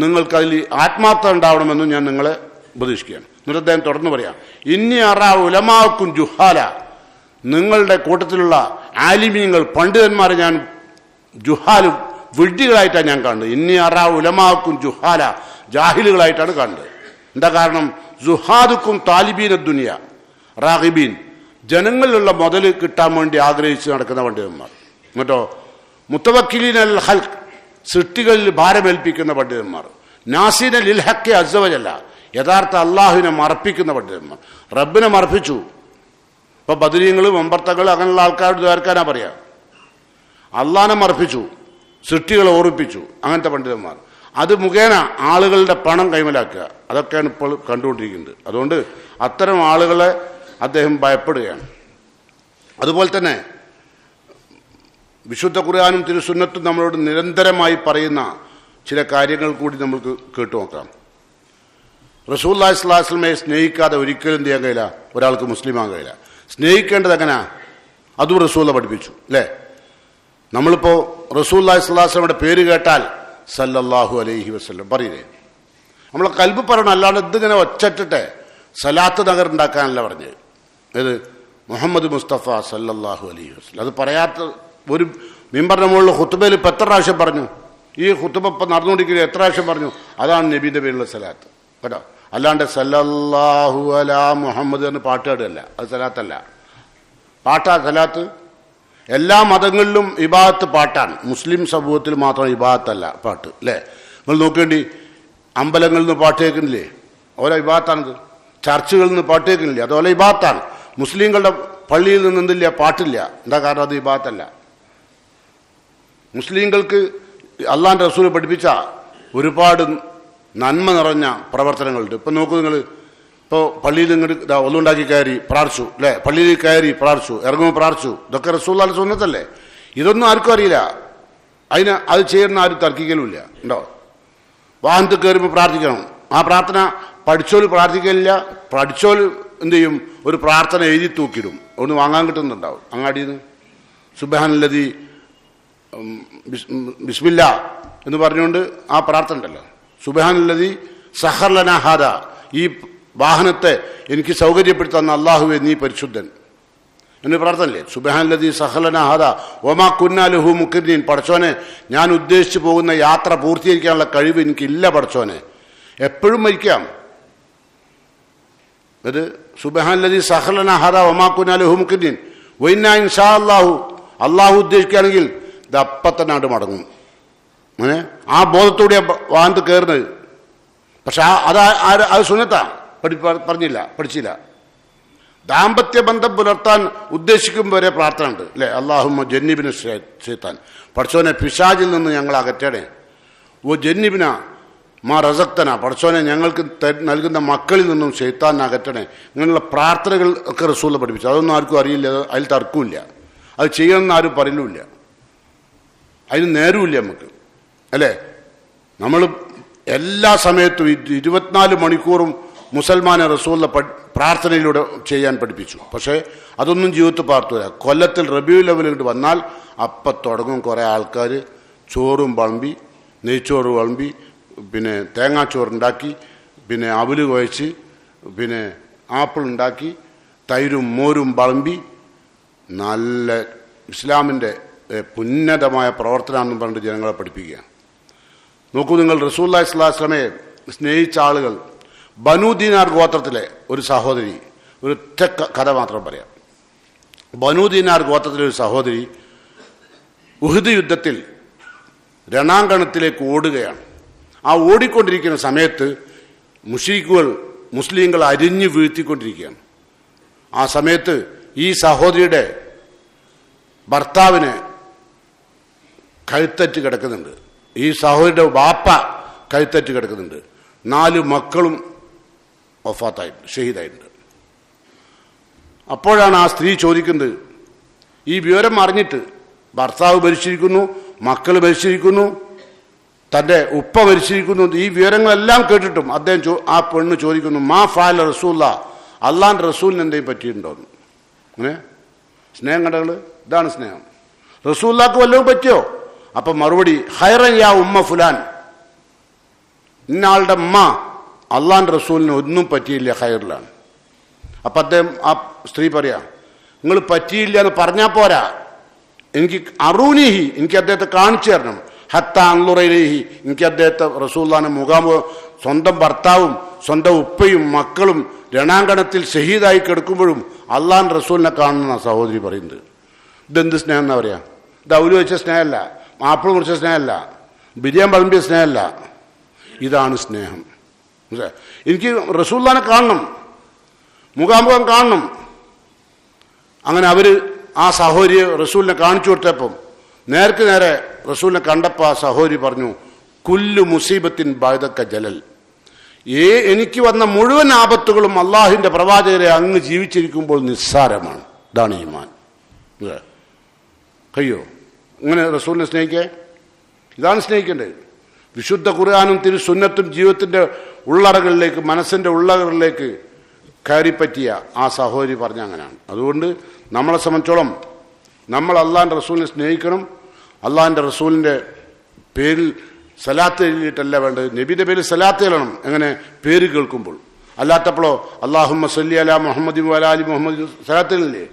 Speaker 1: നിങ്ങൾക്കതിൽ ആത്മാർത്ഥത ഉണ്ടാവണമെന്നും ഞാൻ നിങ്ങളെ ഉപദേശിക്കുകയാണ്. എന്നിട്ട് അദ്ദേഹം തുടർന്ന് പറയാം, ഇന്നി അറാ ഉലമാക്കും ജുഹാല, നിങ്ങളുടെ കൂട്ടത്തിലുള്ള ആലിമീങ്ങൾ പണ്ഡിതന്മാരെ ഞാൻ ജുഹാലും വിഡ്ഢികളായിട്ടാണ് ഞാൻ കാണുന്നത്. ഇന്നി അറാ ഉലമാക്കും ജുഹാല, ജാഹിലുകളായിട്ടാണ് കാണുന്നത്. എന്താ കാരണം? ജുഹാദുക്കും താലിബീന ദുനിയ റാഗിബീൻ, ജനങ്ങളിലുള്ള മുതൽ കിട്ടാൻ വേണ്ടി ആഗ്രഹിച്ച് നടക്കുന്ന പണ്ഡിതന്മാർ. എന്നിട്ടോ മുത്തവക്കിലീൻ അൽ ഹൽക്ക്, സൃഷ്ടികളിൽ ഭാരമേൽപ്പിക്കുന്ന പണ്ഡിതന്മാർ. നാസീന ലിൽ ഹഖ് അസ്സ വജല്ല, യഥാർത്ഥ അള്ളാഹുവിനെ മറപ്പിക്കുന്ന പണ്ഡിതന്മാർ. റബ്ബിനെ മറപ്പിച്ചു. ഇപ്പൊ ബദരീങ്ങളും അമ്പർത്തങ്ങളും അങ്ങനെയുള്ള ആൾക്കാരോട് ദ്വാരക്കാനാ പറയാ. അള്ളാഹിനെ മറപ്പിച്ചു, സൃഷ്ടികളെ ഓർപ്പിച്ചു, അങ്ങനത്തെ പണ്ഡിതന്മാർ. അത് മുഖേന ആളുകളുടെ പണം കൈമലാക്കുക, അതൊക്കെയാണ് ഇപ്പോൾ കണ്ടുകൊണ്ടിരിക്കുന്നത്. അതുകൊണ്ട് അത്തരം ആളുകളെ അദ്ദേഹം ഭയപ്പെടുകയാണ്. അതുപോലെ തന്നെ വിശുദ്ധ ഖുർആനും തിരുസുന്നത്തും നമ്മളോട് നിരന്തരമായി പറയുന്ന ചില കാര്യങ്ങൾ കൂടി നമുക്ക് കേട്ടു നോക്കാം. റസൂലുള്ളാഹി സ്വല്ലല്ലാഹു അലൈഹി വസല്ലമയെ സ്നേഹിക്കാതെ ഒരിക്കലും എന്ത് ചെയ്യാൻ കഴിയില്ല, ഒരാൾക്ക് മുസ്ലിം ആകാൻ കഴിയില്ല. സ്നേഹിക്കേണ്ടത് എങ്ങനെയാ? അതും റസൂല പഠിപ്പിച്ചു അല്ലേ? നമ്മളിപ്പോൾ റസൂലുള്ളാഹി സ്വല്ലല്ലാഹു അലൈഹി വസല്ലമയുടെ പേര് കേട്ടാൽ സല്ലല്ലാഹു അലൈഹി വസല്ലം പറയില്ലേ? നമ്മളെ കൽബ് പറയണം, അല്ലാണ്ട് ഇതിങ്ങനെ ഒച്ചട്ടിട്ടെ സലാത്ത് നഗർ ഉണ്ടാക്കാനല്ല പറഞ്ഞത്. ഏത്? മുഹമ്മദ് മുസ്തഫ സല്ലല്ലാഹു അലൈഹി വസല്ലം. അത് പറയാത്ത ഒരു മിമ്പറിന്റെ മുകളിൽ ഖുത്ബയിൽ ഇപ്പം എത്ര പ്രാവശ്യം പറഞ്ഞു? ഈ ഖുത്ബ ഇപ്പം നടന്നുകൊണ്ടിരിക്കുന്നത് എത്ര പ്രാവശ്യം പറഞ്ഞു? അതാണ് നബീൻ്റെ പേരിലുള്ള സലാത്ത് കേട്ടോ. അല്ലാണ്ട് സല്ലല്ലാഹു അലാ മുഹമ്മദ് എന്ന് പാട്ടുകാരല്ല, അത് സലാത്തല്ല. പാട്ടാ സലാത്ത്? എല്ലാ മതങ്ങളിലും ഇബാദത്ത് പാട്ടാണ്, മുസ്ലിം സമൂഹത്തിൽ മാത്രം ഇബാദത്തല്ല പാട്ട് അല്ലേ? നിങ്ങൾ നോക്കേണ്ടി, അമ്പലങ്ങളിൽ നിന്ന് പാട്ട് കേൾക്കുന്നില്ലേ? ഓരോ ഇബാദത്താണിത്. ചർച്ചുകളിൽ നിന്ന് പാട്ട് കേൾക്കുന്നില്ലേ? അതുപോലെ ഇബാദത്താണ്. മുസ്ലിങ്ങളുടെ പള്ളിയിൽ നിന്ന് എന്തില്ല? പാട്ടില്ല. എന്താ കാരണം? അത് ഇബാദത്തല്ല. മുസ്ലിങ്ങൾക്ക് അള്ളാന്റെ റസൂൽ പഠിപ്പിച്ച ഒരുപാട് നന്മ നിറഞ്ഞ പ്രവർത്തനങ്ങളുണ്ട്. ഇപ്പം നോക്കൂ നിങ്ങൾ, ഇപ്പോൾ പള്ളിയിൽ ഇങ്ങോട്ട് ഒന്നുണ്ടാക്കി കയറി പ്രാർത്ഥിച്ചു അല്ലേ, പള്ളിയിൽ കയറി പ്രാർത്ഥിച്ചു, ഇറങ്ങുമ്പോൾ പ്രാർത്ഥിച്ചു, ഇതൊക്കെ റസൂലുള്ളാഹിയുടെ സുന്നത്തല്ലേ? ഇതൊന്നും ആർക്കും അറിയില്ല. അത് ചെയ്യുന്ന ആരും തർക്കിക്കലുമില്ല. ഉണ്ടോ? വാഹനത്തിൽ കയറുമ്പോൾ പ്രാർത്ഥിക്കണം. ആ പ്രാർത്ഥന പഠിച്ചോല് പ്രാർത്ഥിക്കലില്ല. പഠിച്ചോല് എന്ത് ചെയ്യും? ഒരു പ്രാർത്ഥന എഴുതി തൂക്കിയിടും. ഒന്ന് വാങ്ങാൻ കിട്ടുന്നുണ്ടാവും അങ്ങാടിയിൽ നിന്ന്. സുബ്ഹാനല്ലദി ബിസ്മില്ല എന്ന് പറഞ്ഞുകൊണ്ട് ആ പ്രാർത്ഥന ഉണ്ടല്ലോ, സുബ്ഹാനല്ലദി സഖറ ലനാ ഹാദാ, ഈ വാഹനത്തെ എനിക്ക് സൗകര്യപ്പെടുത്തി തന്ന അല്ലാഹുവേ നീ പരിശുദ്ധൻ എന്ന് പ്രാർത്ഥനല്ലേ? സുബ്ഹാനല്ലദി സഖറ ലനാ ഹാദാ വമാ കുന്നാ ലഹു മുഖ്രിനീൻ, പടച്ചോനെ ഞാൻ ഉദ്ദേശിച്ചു പോകുന്ന യാത്ര പൂർത്തീകരിക്കാനുള്ള കഴിവ് എനിക്കില്ല പടച്ചോനെ. എപ്പോഴും മരിക്കാം. അത് സുബ്ഹാനല്ലദി സഖറ ലനാ ഹാദാ വമാ കുന്നാ ലഹു മുഖ്രിനീൻ വഇന്നാ ഇൻഷാ അല്ലാഹു ഉദ്ദേശിക്കുകയാണെങ്കിൽ ഇത് അപ്പം തന്നെ അങ്ങോട്ട് മടങ്ങും. അങ്ങനെ ആ ബോധത്തോടെ വാഹനത്തിൽ കയറുന്നത്. പക്ഷെ അത് സുന്നത്താ, പഠിച്ചില്ല. ദാമ്പത്യ ബന്ധം പുലർത്താൻ ഉദ്ദേശിക്കുമ്പോൾ വരെ പ്രാർത്ഥന ഉണ്ട് അല്ലേ? അല്ലാഹുമ്മ ജന്നിബിന ശൈത്താൻ, പടച്ചോനെ പിശാചിൽ നിന്ന് ഞങ്ങൾ അകറ്റണേ. ഓ ജന്നിബിന മാ റസക്തന, പടച്ചോനെ ഞങ്ങൾക്ക് നൽകുന്ന മക്കളിൽ നിന്നും ശൈത്താൻ അകറ്റണേ. ഇങ്ങനെയുള്ള പ്രാർത്ഥനകൾ ഒക്കെ റസൂൽ പഠിപ്പിച്ചു. അതൊന്നും ആർക്കും അറിയില്ല, അതിൽ തർക്കമില്ല. അത് ചെയ്യണമെന്ന് ആരും പറയുന്നുമില്ല, അതിന് നേരമില്ല നമുക്ക് അല്ലേ? നമ്മൾ എല്ലാ സമയത്തും 24 മണിക്കൂറും മുസൽമാനെ റസൂലിന്റെ പ്രാർത്ഥനയിലൂടെ ചെയ്യാൻ പഠിപ്പിച്ചു. പക്ഷേ അതൊന്നും ജീവിതത്തിൽ പാർത്തൂല. കൊല്ലത്തിൽ റബീഉൽ അവ്വൽ കൊണ്ട് വന്നാൽ അപ്പം തുടങ്ങും കുറേ ആൾക്കാർ ചോറും വിളമ്പി, നെയ്ച്ചോറ് വിളമ്പി, പിന്നെ തേങ്ങാച്ചോറുണ്ടാക്കി, പിന്നെ അവല് കുഴച്ച്, പിന്നെ ആപ്പിൾ ഉണ്ടാക്കി, തൈരും മോരും വിളമ്പി, നല്ല ഇസ്ലാമിൻ്റെ പുന്നതമായ പ്രവർത്തനമാണെന്ന് പറഞ്ഞിട്ട് ജനങ്ങളെ പഠിപ്പിക്കുക. നോക്കൂ നിങ്ങൾ, റസൂലുള്ളാഹി സ്വല്ലല്ലാഹു അലൈഹി വസല്ലമയെ സ്നേഹിച്ച ആളുകൾ, ബനൂ ദീനാർ ഗോത്രത്തിലെ ഒരു സഹോദരി, ഒരു ഒറ്റ കഥ മാത്രം പറയാം. ബനൂ ദീനാർ ഗോത്രത്തിലെ ഒരു സഹോദരി ഉഹദ് യുദ്ധത്തിൽ രണാങ്കണത്തിലേക്ക് ഓടുകയാണ്. ആ ഓടിക്കൊണ്ടിരിക്കുന്ന സമയത്ത് മുശ്രിക്കുകൾ മുസ്ലിങ്ങൾ അരിഞ്ഞു വീഴ്ത്തിക്കൊണ്ടിരിക്കുകയാണ്. ആ സമയത്ത് ഈ സഹോദരിയുടെ ഭർത്താവിന് കഴുത്തറ്റ് കിടക്കുന്നുണ്ട്. ഈ സഹോദരിയുടെ വാപ്പ കഴുത്തറ്റ് കിടക്കുന്നുണ്ട്. 4 മക്കളും വഫാത്തായിട്ടുണ്ട്, ഷഹീദായിട്ടുണ്ട്. അപ്പോഴാണ് ആ സ്ത്രീ ചോദിക്കുന്നത്, ഈ വിവരം അറിഞ്ഞിട്ട് ഭർത്താവ് മരിച്ചിരിക്കുന്നു, മക്കൾ മരിച്ചിരിക്കുന്നു, തൻ്റെ ഉപ്പ മരിച്ചിരിക്കുന്നു, ഈ വിവരങ്ങളെല്ലാം കേട്ടിട്ടും അദ്ദേഹം ആ പെണ്ണ് ചോദിക്കുന്നു, മാ ഫഅല റസൂലുള്ളാഹ്, അള്ളാന്റെ റസൂലിന് എന്തെങ്കിലും പറ്റിയിട്ടുണ്ടോന്ന്. അങ്ങനെ സ്നേഹം കണ്ടകൾ, ഇതാണ് സ്നേഹം. റസൂലുള്ളാഹിക്ക് വല്ലതും പറ്റിയോ? അപ്പം മറുപടി, ഖൈറൻ യാ ഉമ്മ ഫുലാൻ, ഇന്നയാളുടെ ഉമ്മ അള്ളാന്റെ റസൂലിന് ഒന്നും പറ്റിയില്ല, ഖൈറിലാണ്. അപ്പം അദ്ദേഹം ആ സ്ത്രീ പറയാ, നിങ്ങൾ പറ്റിയില്ല എന്ന് പറഞ്ഞാൽ പോരാ, എനിക്ക് അറൂനിഹി, എനിക്ക് അദ്ദേഹത്തെ കാണിച്ചു തരണം, ഹത്ത അൻളുറയിലേഹി, എനിക്ക് അദ്ദേഹത്തെ റസൂലുള്ളാഹിനെ മുഖാമുഖം, സ്വന്തം ഭർത്താവും സ്വന്തം ഉപ്പയും മക്കളും രണാങ്കണത്തിൽ ഷഹീദായി കിടക്കുമ്പോഴും അള്ളാന്റെ റസൂലിനെ കാണുന്ന സഹോദരി പറയുന്നത്. ഇതെന്ത് സ്നേഹം എന്നാ പറയാ? ഇത് അവല് വെച്ച സ്നേഹമല്ല, ആപ്പിൾ മുറിച്ച സ്നേഹമല്ല, ബിരിയാണി വിളമ്പിയ സ്നേഹമല്ല. ഇതാണ് സ്നേഹം. എനിക്ക് റസൂലുള്ളാഹിനെ കാണണം, മുഖാമുഖം കാണണം. അങ്ങനെ അവർ ആ സഹോദരിയെ റസൂലിനെ കാണിച്ചു കൊടുത്തപ്പം നേർക്ക് നേരെ റസൂലിനെ കണ്ടപ്പോൾ ആ സഹോദരി പറഞ്ഞു, കുല്ലു മുസീബത്തിൻ ബഅദക ജലൽ, എനിക്ക് വന്ന മുഴുവൻ ആപത്തുകളും അള്ളാഹുവിൻ്റെ പ്രവാചകരെ അങ്ങ് ജീവിച്ചിരിക്കുമ്പോൾ നിസ്സാരമാണ്. ഇതാണ് ഈമാൻ. കഴിയോ ഇങ്ങനെ റസൂലിനെ സ്നേഹിക്കേ? ഇതാണ് സ്നേഹിക്കേണ്ടത്. വിശുദ്ധ ഖുർആനും തിരു സുന്നത്തും ജീവിതത്തിൻ്റെ ഉള്ളറകളിലേക്ക്, മനസ്സിൻ്റെ ഉള്ളറകളിലേക്ക് കയറിപ്പറ്റിയ ആ സഹോദരി പറഞ്ഞ അങ്ങനെയാണ്. അതുകൊണ്ട് നമ്മളെ സംബന്ധിച്ചോളം നമ്മൾ അള്ളാഹിൻ്റെ റസൂലിനെ സ്നേഹിക്കണം. അള്ളാഹിൻ്റെ റസൂലിൻ്റെ പേരിൽ സലാത്ത് എഴുതിയിട്ടല്ല വേണ്ടത്, നബിയുടെ പേരിൽ സലാത്ത് എഴുതണം. എങ്ങനെ? പേര് കേൾക്കുമ്പോൾ. അല്ലാത്തപ്പോഴോ അല്ലാഹുമ്മ സല്ലി അലാ മുഹമ്മദി വഅലാ ആലി മുഹമ്മദ് സലാത്തില്ലേ?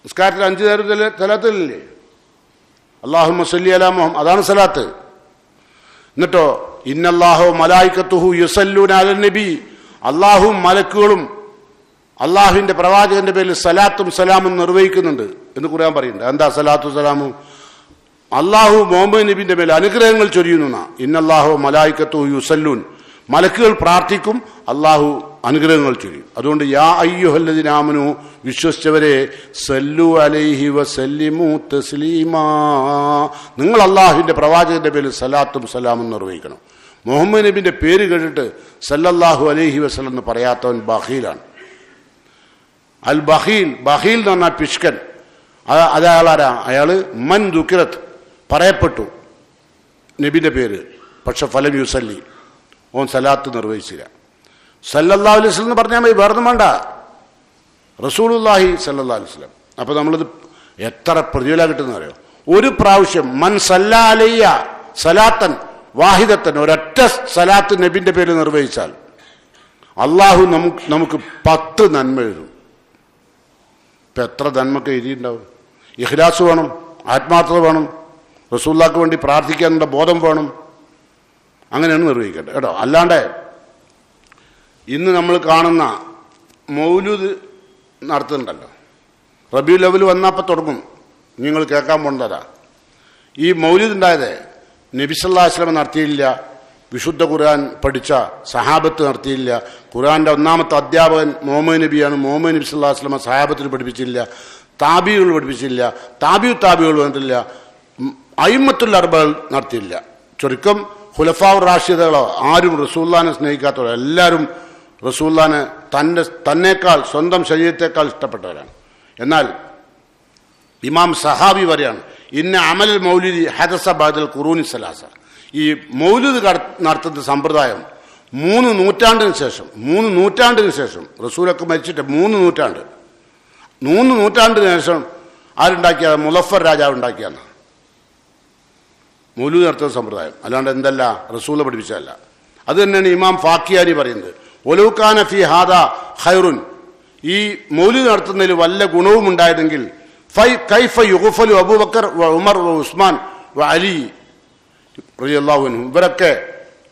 Speaker 1: നിസ്കാരത്തിൽ 5 നേരം സലാത്തില്ലേ? അല്ലാഹുമ്മ സല്ലി അലാ മുഹമ്മദ്, അതാണ് സലാത്ത്. എന്നിട്ടോ ഇന്നല്ലാഹു മലായികത്തുഹു യുസല്ലൂന അലൻ നബി, അള്ളാഹുവും മലക്കുകളും അള്ളാഹുവിൻ്റെ പ്രവാചകന്റെ പേരിൽ സലാത്തും സലാമും നിർവഹിക്കുന്നുണ്ട് എന്ന് ഖുർആൻ പറയുന്നുണ്ട്. എന്താ സലാത്തും സലാമും? അള്ളാഹു മുഹമ്മദ് നബിന്റെ മേൽ അനുഗ്രഹങ്ങൾ ചൊരിയുന്ന, ഇന്നല്ലാഹു മലായികത്തുഹു യുസല്ലൂൻ, മലക്കുകൾ പ്രാർത്ഥിക്കും, അള്ളാഹു അനുഗ്രഹങ്ങൾ ചൊരിയും. അതുകൊണ്ട് യാ അയ്യുഹല്ലദീന ആമനൂ, വിശ്വസിച്ചവരെ, സല്ലു അലൈഹി വസല്ലിമു തസ്ലീമാ, നിങ്ങൾ അള്ളാഹുവിൻ്റെ പ്രവാചകന്റെ പേരിൽ സലാത്തും സലാമും നിർവഹിക്കണം. മുഹമ്മദ് നബിന്റെ പേര് കേട്ടിട്ട് സല്ലല്ലാഹു അലൈഹി വസല്ലം എന്ന് പറയാത്തവൻ ബഖീലാണ്. അൽ ബഖീൽ, ബഖീൽ എന്ന് പറഞ്ഞാൽ പിഷ്കൻ. അത് അയാളാരാ? അയാള് മൻ ദുക്കിറത്ത്, പറയപ്പെട്ടു നബിന്റെ പേര്, പക്ഷെ ഫലം യുസല്ലി, ഓൻ സലാത്ത് നിർവഹിച്ചില്ല. സല്ലല്ലാഹു അലൈഹി വസല്ലം എന്ന് പറഞ്ഞാൽ മതി, വേറൊന്നും വേണ്ട, റസൂലുള്ളാഹി സല്ലല്ലാഹു അലൈഹി വസല്ലം. അപ്പൊ നമ്മളിത് എത്ര പ്രതിഫല കിട്ടുന്ന അറിയോ? ഒരു പ്രാവശ്യം മൻ സല്ലാ അലയ്യ സലാത്തൻ വാഹിദത്തൻ, ഒരൊറ്റ സലാത്ത് നബിന്റെ പേര് നിർവഹിച്ചാൽ അള്ളാഹു നമുക്ക് 10 നന്മ എഴുതും. ഇപ്പൊ എത്ര നന്മക്ക് എഴുതിയിട്ടുണ്ടാവും? ഇഖ്ലാസ് വേണം, ആത്മാർത്ഥത വേണം, റസൂലുള്ളാഹിക്ക് വേണ്ടി പ്രാർത്ഥിക്കാനുള്ള ബോധം വേണം. അങ്ങനെയാണ് നിർവഹിക്കേണ്ടത് കേട്ടോ. അല്ലാണ്ട് ഇന്ന് നമ്മൾ കാണുന്ന മൗലൂദ് നടത്തുന്നുണ്ടല്ലോ, റബീഉൽ അവ്വൽ വന്നപ്പോൾ തുടങ്ങും, നിങ്ങൾ കേൾക്കാൻ പോണ്ടതാ. ഈ മൗലൂദ് ഉണ്ടായത് നബി സല്ലല്ലാഹു അലൈഹി വസല്ലം നടത്തിയില്ല, വിശുദ്ധ ഖുർആൻ പഠിച്ച സഹാബത്ത് നടത്തിയില്ല, ഖുർആന്റെ ഒന്നാമത്തെ അധ്യാപകൻ മുഹമ്മദ് നബിയാണ്, മുഹമ്മദ് നബി സല്ലല്ലാഹു അലൈഹി വസല്ലം സഹാബത്തിന് പഠിപ്പിച്ചില്ല, താബികൾ പഠിപ്പിച്ചില്ല, താബികൾ വന്നിട്ടില്ല, അയിമ്മത്തുൽ അർബഅ നടത്തിയില്ല. ചുരുക്കം ഖുലഫാഉർ റാഷിദുകളോ ആരും റസൂലുള്ളാഹിനെ സ്നേഹിക്കാത്തവരോ, എല്ലാവരും റസൂലുള്ളാഹിനെ തന്നേക്കാൾ സ്വന്തം ശരീരത്തെക്കാൾ ഇഷ്ടപ്പെട്ടവരാണ്. എന്നാൽ ഇമാം സഹാബി പറയാണ്, ഇന്ന അമൽ മൗലിദി ഹദസ ബഅദൽ ഖുറൂനി സലാസ, ഈ മൗലിദ് നടത്തുന്ന സമ്പ്രദായം 3 നൂറ്റാണ്ടിന് ശേഷം റസൂലൊക്കെ മരിച്ചിട്ട് 3 നൂറ്റാണ്ടിന് ശേഷം ആരുണ്ടാക്കിയത്? മുളഫർ രാജാവ് ഉണ്ടാക്കിയാണ് മൗലിദ് നടത്തുന്ന സമ്പ്രദായം. അല്ലാണ്ട് എന്തല്ല, റസൂല പഠിപ്പിച്ചതല്ല. അത് തന്നെയാണ് ഇമാം ഫാക്കിയാനി പറയുന്നത്, ഒലൗകാന ഫി ഹാദാ ഖൈറുൻ, ഈ മൗലിദ് നടത്തുന്നതിൽ വല്ല ഗുണവും ഉണ്ടായതെങ്കിൽ കൈഫ യുഗ്ഫലു അബൂബക്കർ വ ഉമർ വ ഉസ്മാൻ വ അലി റളിയല്ലാഹു അൻഹും, ഇവരൊക്കെ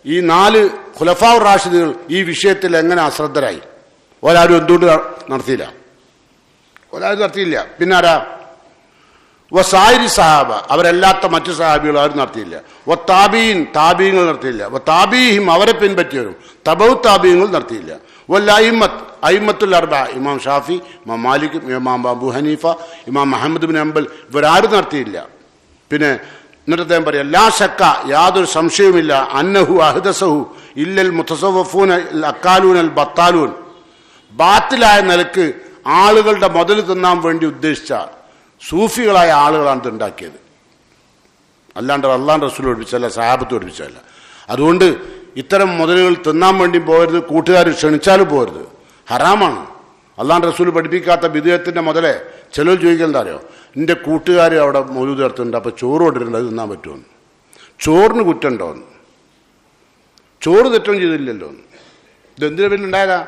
Speaker 1: ഈ 4 ഖുലഫാഉർ റാഷിദുകൾ ഈ വിഷയത്തിൽ എങ്ങനെ അശ്രദ്ധരായി? ഒരാരും എന്തുകൊണ്ട് നടത്തിയില്ല? പിന്നെ ആരാ? വസായിരി സഹാബ, അവരല്ലാത്ത മറ്റു സഹാബികൾ ആരും നടത്തിയില്ല. താബീങ്ങൾ നടത്തിയില്ല. താബീഹിം, അവരെ പിൻപറ്റിയവരും തബൗ താബീങ്ങൾ നടത്തിയില്ല. അയിമ്മത്തുൽ അർബഅ, ഇമാം ഷാഫി, ഇമാം മാലിക്, ഇമാം അബൂ ഹനീഫ, ഇമാം മുഹമ്മദ് ബിൻ ഹംബൽ, ഇവരാരും നടത്തിയില്ല. പിന്നെ എന്നിട്ട് അദ്ദേഹം പറയാം, ലാ ശക്ക, യാതൊരു സംശയവുമില്ല, അന്നഹു അഹ്ദസഹു ഇല്ലൽ മുതസവ്വിഫൂന അക്കാലൂൻ അൽ ബത്താലൂൻ, ബാത്തിലായ നിലക്ക് ആളുകളുടെ മുതൽ തിന്നാൻ വേണ്ടി ഉദ്ദേശിച്ച സൂഫികളായ ആളുകളാണ് ഇത് ഉണ്ടാക്കിയത്. അല്ലാണ്ട് അള്ളാഹുവിന്റെ റസൂൽ പഠിപ്പിച്ചല്ല, സഹാബത്ത് പഠിപ്പിച്ചല്ല. അതുകൊണ്ട് ഇത്തരം മുതലുകൾ തിന്നാൻ വേണ്ടി പോകരുത്, കൂട്ടുകാർ ക്ഷണിച്ചാലും പോകരുത്, ഹറാമാണ്. അള്ളാഹുവിന്റെ റസൂൽ പഠിപ്പിക്കാത്ത ബിദ്അത്തിന്റെ മുതലേ ചിലർ ചോദിക്കുന്നത് അറിയോ? എൻ്റെ കൂട്ടുകാർ അവിടെ മൗലൂദ് നടത്തുന്നുണ്ട്, അപ്പോൾ ചോറ് കൊണ്ടിട്ടുണ്ട്, അത് തിന്നാൻ പറ്റുമെന്ന്. ചോറിന് കുറ്റമുണ്ടോ? ചോറ് തെറ്റം ചെയ്തില്ലല്ലോ. ഇതെന്തിനു പിന്നെ ഉണ്ടായതാ?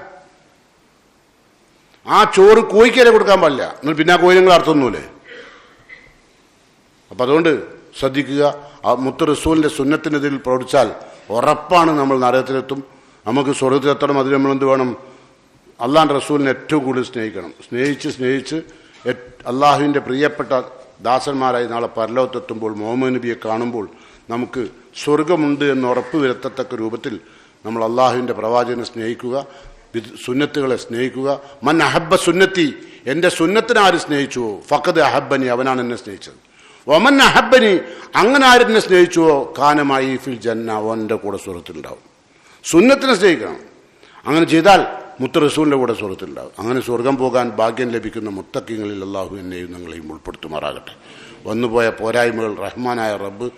Speaker 1: ആ ചോറ് കോഴിക്കരെ കൊടുക്കാൻ പാടില്ല, നിങ്ങൾ പിന്നെ ആ കോഴി നിങ്ങൾ അർത്ഥമൊന്നുമില്ലേ? അപ്പം അതുകൊണ്ട് ശ്രദ്ധിക്കുക. ആ മുത്ത് റസൂലിൻ്റെ സുന്നത്തിനെതിരിൽ പ്രവർത്തിച്ചാൽ ഉറപ്പാണ് നമ്മൾ നരകത്തിലെത്തും. നമുക്ക് സ്വർഗത്തിലെത്തണം. അതിന് നമ്മളെന്ത് വേണം? അള്ളാഹുവിൻ്റെ റസൂലിനെ ഏറ്റവും കൂടുതൽ സ്നേഹിക്കണം. സ്നേഹിച്ച് അള്ളാഹുവിൻ്റെ പ്രിയപ്പെട്ട ദാസന്മാരായി നാളെ പരലോകത്തെത്തുമ്പോൾ മുഹമ്മദ് നബിയെ കാണുമ്പോൾ നമുക്ക് സ്വർഗമുണ്ട് എന്ന് ഉറപ്പ് വരുത്തത്തക്ക രൂപത്തിൽ നമ്മൾ അള്ളാഹുവിൻ്റെ പ്രവാചകനെ സ്നേഹിക്കുക, സുന്നത്തുകളെ സ്നേഹിക്കുക. മൻ അഹബ്ബ സുന്നത്തി, എൻ്റെ സുന്നത്തിനെ ആര് സ്നേഹിച്ചുവോ ഫഖദ് അഹബ്ബനി, അവനാണ് എന്നെ സ്നേഹിച്ചത്. വമൻ അഹബ്ബനി, അങ്ങനെ ആരെന്നെ സ്നേഹിച്ചുവോ കാനമായി ഫിൽ ജന്ന, അവൻ്റെ കൂടെ സ്വർഗത്തിലുണ്ടാവും. സുന്നത്തിനെ സ്നേഹിക്കണം. അങ്ങനെ ചെയ്താൽ മുത്ത് റസൂലിൻ്റെ കൂടെ സ്വർഗത്തിലുണ്ടാവും. അങ്ങനെ സ്വർഗം പോകാൻ ഭാഗ്യം ലഭിക്കുന്ന മുത്തക്കിങ്ങളിൽ അള്ളാഹു എന്നെയും നിങ്ങളെയും ഉൾപ്പെടുത്തുമാറാകട്ടെ. വന്നുപോയ പോരായ്മകൾ റഹ്മാനായ റബ്ബ്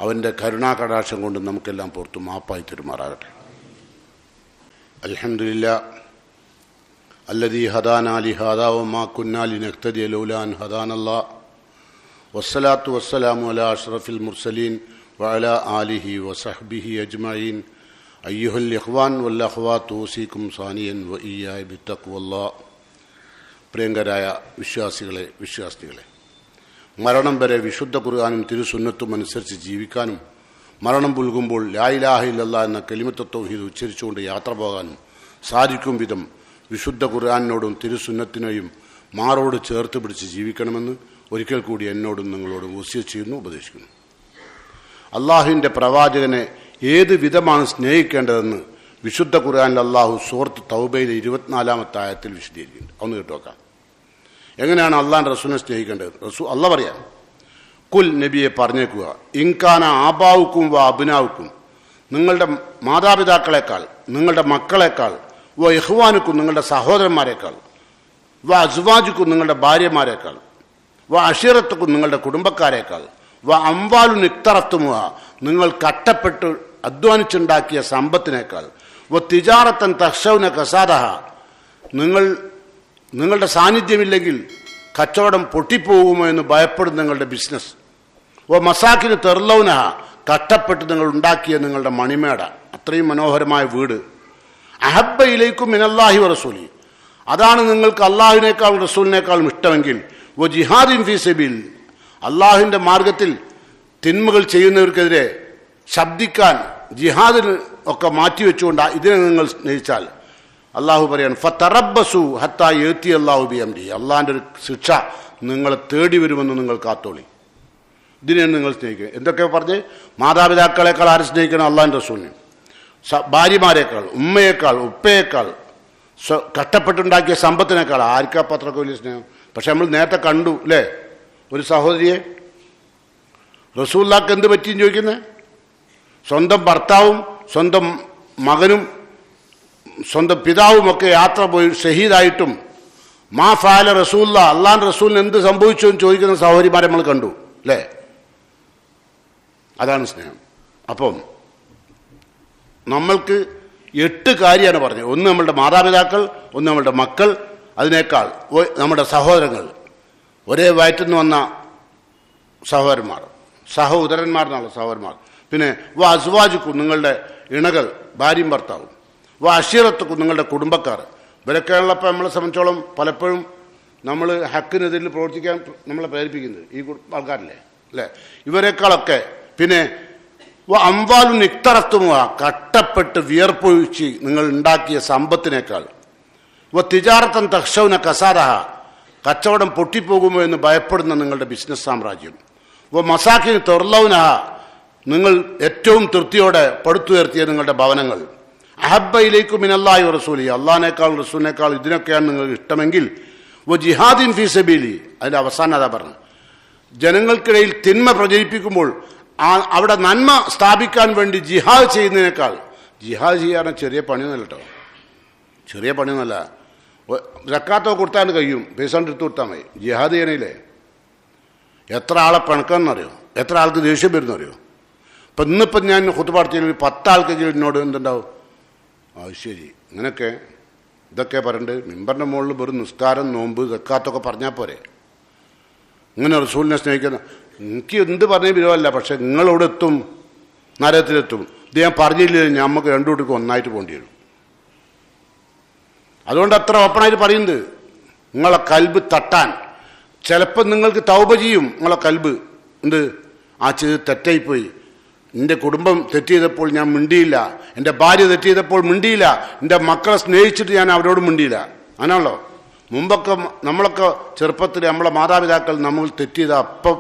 Speaker 1: അവൻ്റെ കരുണാകടാക്ഷം കൊണ്ട് നമുക്കെല്ലാം പുറത്തു മാപ്പായി തരുമാറാകട്ടെ. അൽഹംദുലില്ലാഹ് അല്ലദീ ഹദാനാ ലിഹാദാ വമാ കുന്നാ ലിനഹ്തദിയ ലൗലാ അൻ ഹദാനല്ലാഹ് വസ്സലാത്തു വസ്സലാമു അലാ അഷ്റഫിൽ മുർസലീൻ വഅലാ ആലിഹി വസഹ്ബിഹി അജ്മഈൻ. അയ്യുഹൽ ഇഖ്വാൻ വൽ അഖ്വാത്ത് ഊസീകും സാനിയൻ വഇയ്യായ ബിത്തഖ്വല്ലാഹ്. പ്രിയങ്കരായ വിശ്വാസികളെ, മരണം വരെ വിശുദ്ധ ഖുർആനും തിരുസുന്നത്തും അനുസരിച്ച് ജീവിക്കാനും മരണം പുൽകുമ്പോൾ ലാ ഇലാഹ ഇല്ലല്ലാഹ് എന്ന കലിമത്ത് തൗഹീദ് ഉച്ചരിച്ചുകൊണ്ട് യാത്ര പോകാനും സാധിക്കും വിധം വിശുദ്ധ ഖുർആനോടും തിരുസുന്നത്തിനെയും മാറോട് ചേർത്ത് പിടിച്ച് ജീവിക്കണമെന്ന് ഒരിക്കൽ കൂടി എന്നോടും നിങ്ങളോടും വസിയത്ത് ചെയ്യുന്നു, ഉപദേശിക്കുന്നു. അള്ളാഹുവിൻ്റെ പ്രവാചകനെ ഏത് വിധമാണ് സ്നേഹിക്കേണ്ടതെന്ന് വിശുദ്ധ ഖുർആനിൽ അള്ളാഹു സൂറത്ത് തൗബയിലെ 24-ാമത്തെ ആയത്തിൽ വിശദീകരിക്കുന്നുണ്ട്. ഒന്ന് കേട്ടുവെക്കാം. എങ്ങനെയാണ് അള്ളാഹുവിൻ്റെ റസൂലിനെ സ്നേഹിക്കേണ്ടത്? അള്ളാഹ് പറയാം, കുൽ, നബിയെ പറഞ്ഞേക്കുക, ഇൻകാന ആബാവുക്കും വ അബ്നാവുക്കും, നിങ്ങളുടെ മാതാപിതാക്കളെക്കാൾ, നിങ്ങളുടെ മക്കളെക്കാൾ, വ ഇഖ്വാനുക്കും നിങ്ങളുടെ സഹോദരന്മാരെക്കാൾ, വ അസ്വാജുക്കും നിങ്ങളുടെ ഭാര്യമാരെക്കാൾ, വ അഷീറത്തുക്കും നിങ്ങളുടെ കുടുംബക്കാരേക്കാൾ, വ അംവാലു നിക്തറത്തുമുഹ നിങ്ങൾ കട്ടപ്പെട്ട് അധ്വാനിച്ചുണ്ടാക്കിയ സമ്പത്തിനേക്കാൾ, വ തിജാറത്തൻ തഖ്ശൗന കസാദഹ നിങ്ങളുടെ സാന്നിധ്യമില്ലെങ്കിൽ കച്ചവടം പൊട്ടിപ്പോകുമോ എന്ന് ഭയപ്പെടുന്ന നിങ്ങളുടെ ബിസിനസ്, വ മസാക്കിന് തെർലൗനഹ കട്ടപ്പെട്ട് നിങ്ങൾ ഉണ്ടാക്കിയ നിങ്ങളുടെ മണിമേട, അത്രയും മനോഹരമായ വീട്, അഹബ്ബ ഇലൈക്കും മിനല്ലാഹി വ റസൂലി അതാണ് നിങ്ങൾക്ക് അള്ളാഹുവിനേക്കാൾ റസൂലിനേക്കാളും ഇഷ്ടമെങ്കിൽ, വ ജിഹാദിൻ ഫീ സബീൽ അള്ളാഹുവിൻ്റെ മാർഗത്തിൽ തിന്മകൾ ചെയ്യുന്നവർക്കെതിരെ ശബ്ദിക്കാൻ ജിഹാദിന് ഒക്കെ മാറ്റിവെച്ചുകൊണ്ട് ഇതിനെ നിങ്ങൾ സ്നേഹിച്ചാൽ അള്ളാഹു പറയാണ് ഫതറബ്ബസു ഹത്താ യഅതി അല്ലാഹു ബിഅംരി അള്ളാഹിൻ്റെ ഒരു ശിക്ഷ നിങ്ങളെ തേടി വരുമെന്ന് നിങ്ങൾ കാത്തോളി. ഇതിനെയാണ് നിങ്ങൾ സ്നേഹിക്കുക. എന്തൊക്കെ പറഞ്ഞ് മാതാപിതാക്കളെക്കാൾ ആരെ സ്നേഹിക്കണം? അള്ളാഹിൻ്റെ റസൂലിനെ. ഭാര്യമാരെക്കാൾ, ഉമ്മയേക്കാൾ, ഉപ്പയേക്കാൾ, കഷ്ടപ്പെട്ടുണ്ടാക്കിയ സമ്പത്തിനേക്കാൾ ആർക്കാ പത്രക്ക് വലിയ സ്നേഹം? പക്ഷെ നമ്മൾ നേരത്തെ കണ്ടു അല്ലേ ഒരു സഹോദരിയെ, റസൂലുള്ളാഹിക്ക് എന്ത് പറ്റിയെന്ന് ചോദിക്കുന്നത്? സ്വന്തം ഭർത്താവും സ്വന്തം മകനും സ്വന്തം പിതാവുമൊക്കെ യാത്ര പോയി ഷഹീദായിട്ടും മാ ഫഅല റസൂലുള്ളാഹ് അള്ളാഹുവിൻ്റെ റസൂലിന് എന്ത് സംഭവിച്ചു എന്ന് ചോദിക്കുന്ന സഹോദരിമാരെ നമ്മൾ കണ്ടു അല്ലേ? അതാണ് സ്നേഹം. അപ്പം നമ്മൾക്ക് 8 കാര്യമാണ് പറഞ്ഞത്. ഒന്ന് നമ്മളുടെ മാതാപിതാക്കൾ, ഒന്ന് നമ്മളുടെ മക്കൾ, അതിനേക്കാൾ നമ്മുടെ സഹോദരങ്ങൾ, ഒരേ വയറ്റിൽ നിന്ന് വന്ന സഹോദരന്മാർ, സഹോദരന്മാരെന്നുള്ള സഹോദരന്മാർ, പിന്നെ വ അസ്വാജുക്കും നിങ്ങളുടെ ഇണകൾ, ഭാര്യയും ഭർത്താവും, വ അഷീറത്തുക്കും നിങ്ങളുടെ കുടുംബക്കാർ. ഇവരൊക്കെയുള്ളപ്പോൾ നമ്മളെ സംബന്ധിച്ചോളം പലപ്പോഴും നമ്മൾ ഹക്കിനെതിരിൽ പ്രവർത്തിക്കാൻ നമ്മളെ പ്രേരിപ്പിക്കുന്നത് ഈ ആൾക്കാരല്ലേ അല്ലേ? ഇവരെക്കാളൊക്കെ പിന്നെ അംവാലു നിക്തറത്തുമുക കട്ടപ്പെട്ട് വിയർപ്പൊഴിച്ച് നിങ്ങൾ ഉണ്ടാക്കിയ സമ്പത്തിനേക്കാൾ, വ തിജാറത്തൻ തഖ്ശൗന കസാദഹ കച്ചവടം പൊട്ടിപ്പോകുമോ എന്ന് ഭയപ്പെടുന്ന നിങ്ങളുടെ ബിസിനസ് സാമ്രാജ്യം, വ മസാക്കിന് തെർലൗനഹ നിങ്ങൾ ഏറ്റവും തൃപ്തിയോടെ പടുത്തുയർത്തിയ നിങ്ങളുടെ ഭവനങ്ങൾ, അഹബ്ബ ഇലൈക്കും മിനല്ലാഹി വ റസൂലി അള്ളാഹിനേക്കാൾ റസൂലിനേക്കാൾ ഇതിനൊക്കെയാണ് നിങ്ങൾക്ക് ഇഷ്ടമെങ്കിൽ, വ ജിഹാദിൻ ഫീ സബീലി അതിൻ്റെ അവസാനം അതാ പറഞ്ഞു, ജനങ്ങൾക്കിടയിൽ തിന്മ പ്രചരിപ്പിക്കുമ്പോൾ അവിടെ നന്മ സ്ഥാപിക്കാൻ വേണ്ടി ജിഹാദ് ചെയ്യുന്നതിനേക്കാൾ, ജിഹാദ് ചെയ്യാൻ ചെറിയ പണിയൊന്നുമല്ല കേട്ടോ, ചെറിയ പണിയൊന്നുമല്ല. സക്കാത്തൊക്കെ കൊടുത്താൽ കഴിയും, പൈസ കൊണ്ട് എടുത്ത് കൊടുത്താൽ മതി. ജിഹാദ് ചെയ്യണേലേ എത്ര ആളെ പിണക്കാമെന്നറിയോ, എത്ര ആൾക്ക് ദേഷ്യം വരുന്നറിയോ? ഇപ്പം ഇന്നിപ്പം ഞാൻ ഖുത്ബാർത്തിയിൽ 10 ആൾക്കെങ്കിലും എന്നോട് എന്തുണ്ടാവും, അത് ശരി ഇങ്ങനെയൊക്കെ ഇതൊക്കെ പറയണ്ട്, മിമ്പറിൻ്റെ മുകളിൽ വെറും നിസ്കാരം, നോമ്പ്, സക്കാത്തൊക്കെ പറഞ്ഞാൽ പോരെ? ഇങ്ങനെ റസൂലിനെ സ്നേഹിക്കുന്ന എനിക്ക് എന്ത് പറഞ്ഞ വിരോധമല്ല, പക്ഷെ നിങ്ങളവിടെ എത്തും, നരകത്തിലെത്തും. ഇത് ഞാൻ പറഞ്ഞില്ലേ, നമുക്ക് രണ്ടു കൂട്ടർക്കും ഒന്നായിട്ട് പോകേണ്ടി വരും. അതുകൊണ്ട് അത്ര ഓപ്പണായിട്ട് പറയുന്നത്. നിങ്ങളെ കൽബ് തട്ടാൻ ചിലപ്പോൾ നിങ്ങൾക്ക് തൗബ ചെയ്യും. നിങ്ങളെ കൽബ് എന്ത് ആ ചെയ്ത് തെറ്റായിപ്പോയി, എൻ്റെ കുടുംബം തെറ്റ് ചെയ്തപ്പോൾ ഞാൻ മിണ്ടിയില്ല, എൻ്റെ ഭാര്യ തെറ്റ് ചെയ്തപ്പോൾ മിണ്ടിയില്ല, എൻ്റെ മക്കളെ സ്നേഹിച്ചിട്ട് ഞാൻ അവരോട് മിണ്ടിയില്ല. അങ്ങനെയാണല്ലോ മുമ്പൊക്കെ നമ്മളൊക്കെ ചെറുപ്പത്തിൽ നമ്മളെ മാതാപിതാക്കൾ നമ്മൾ തെറ്റ് ചെയ്താൽ അപ്പം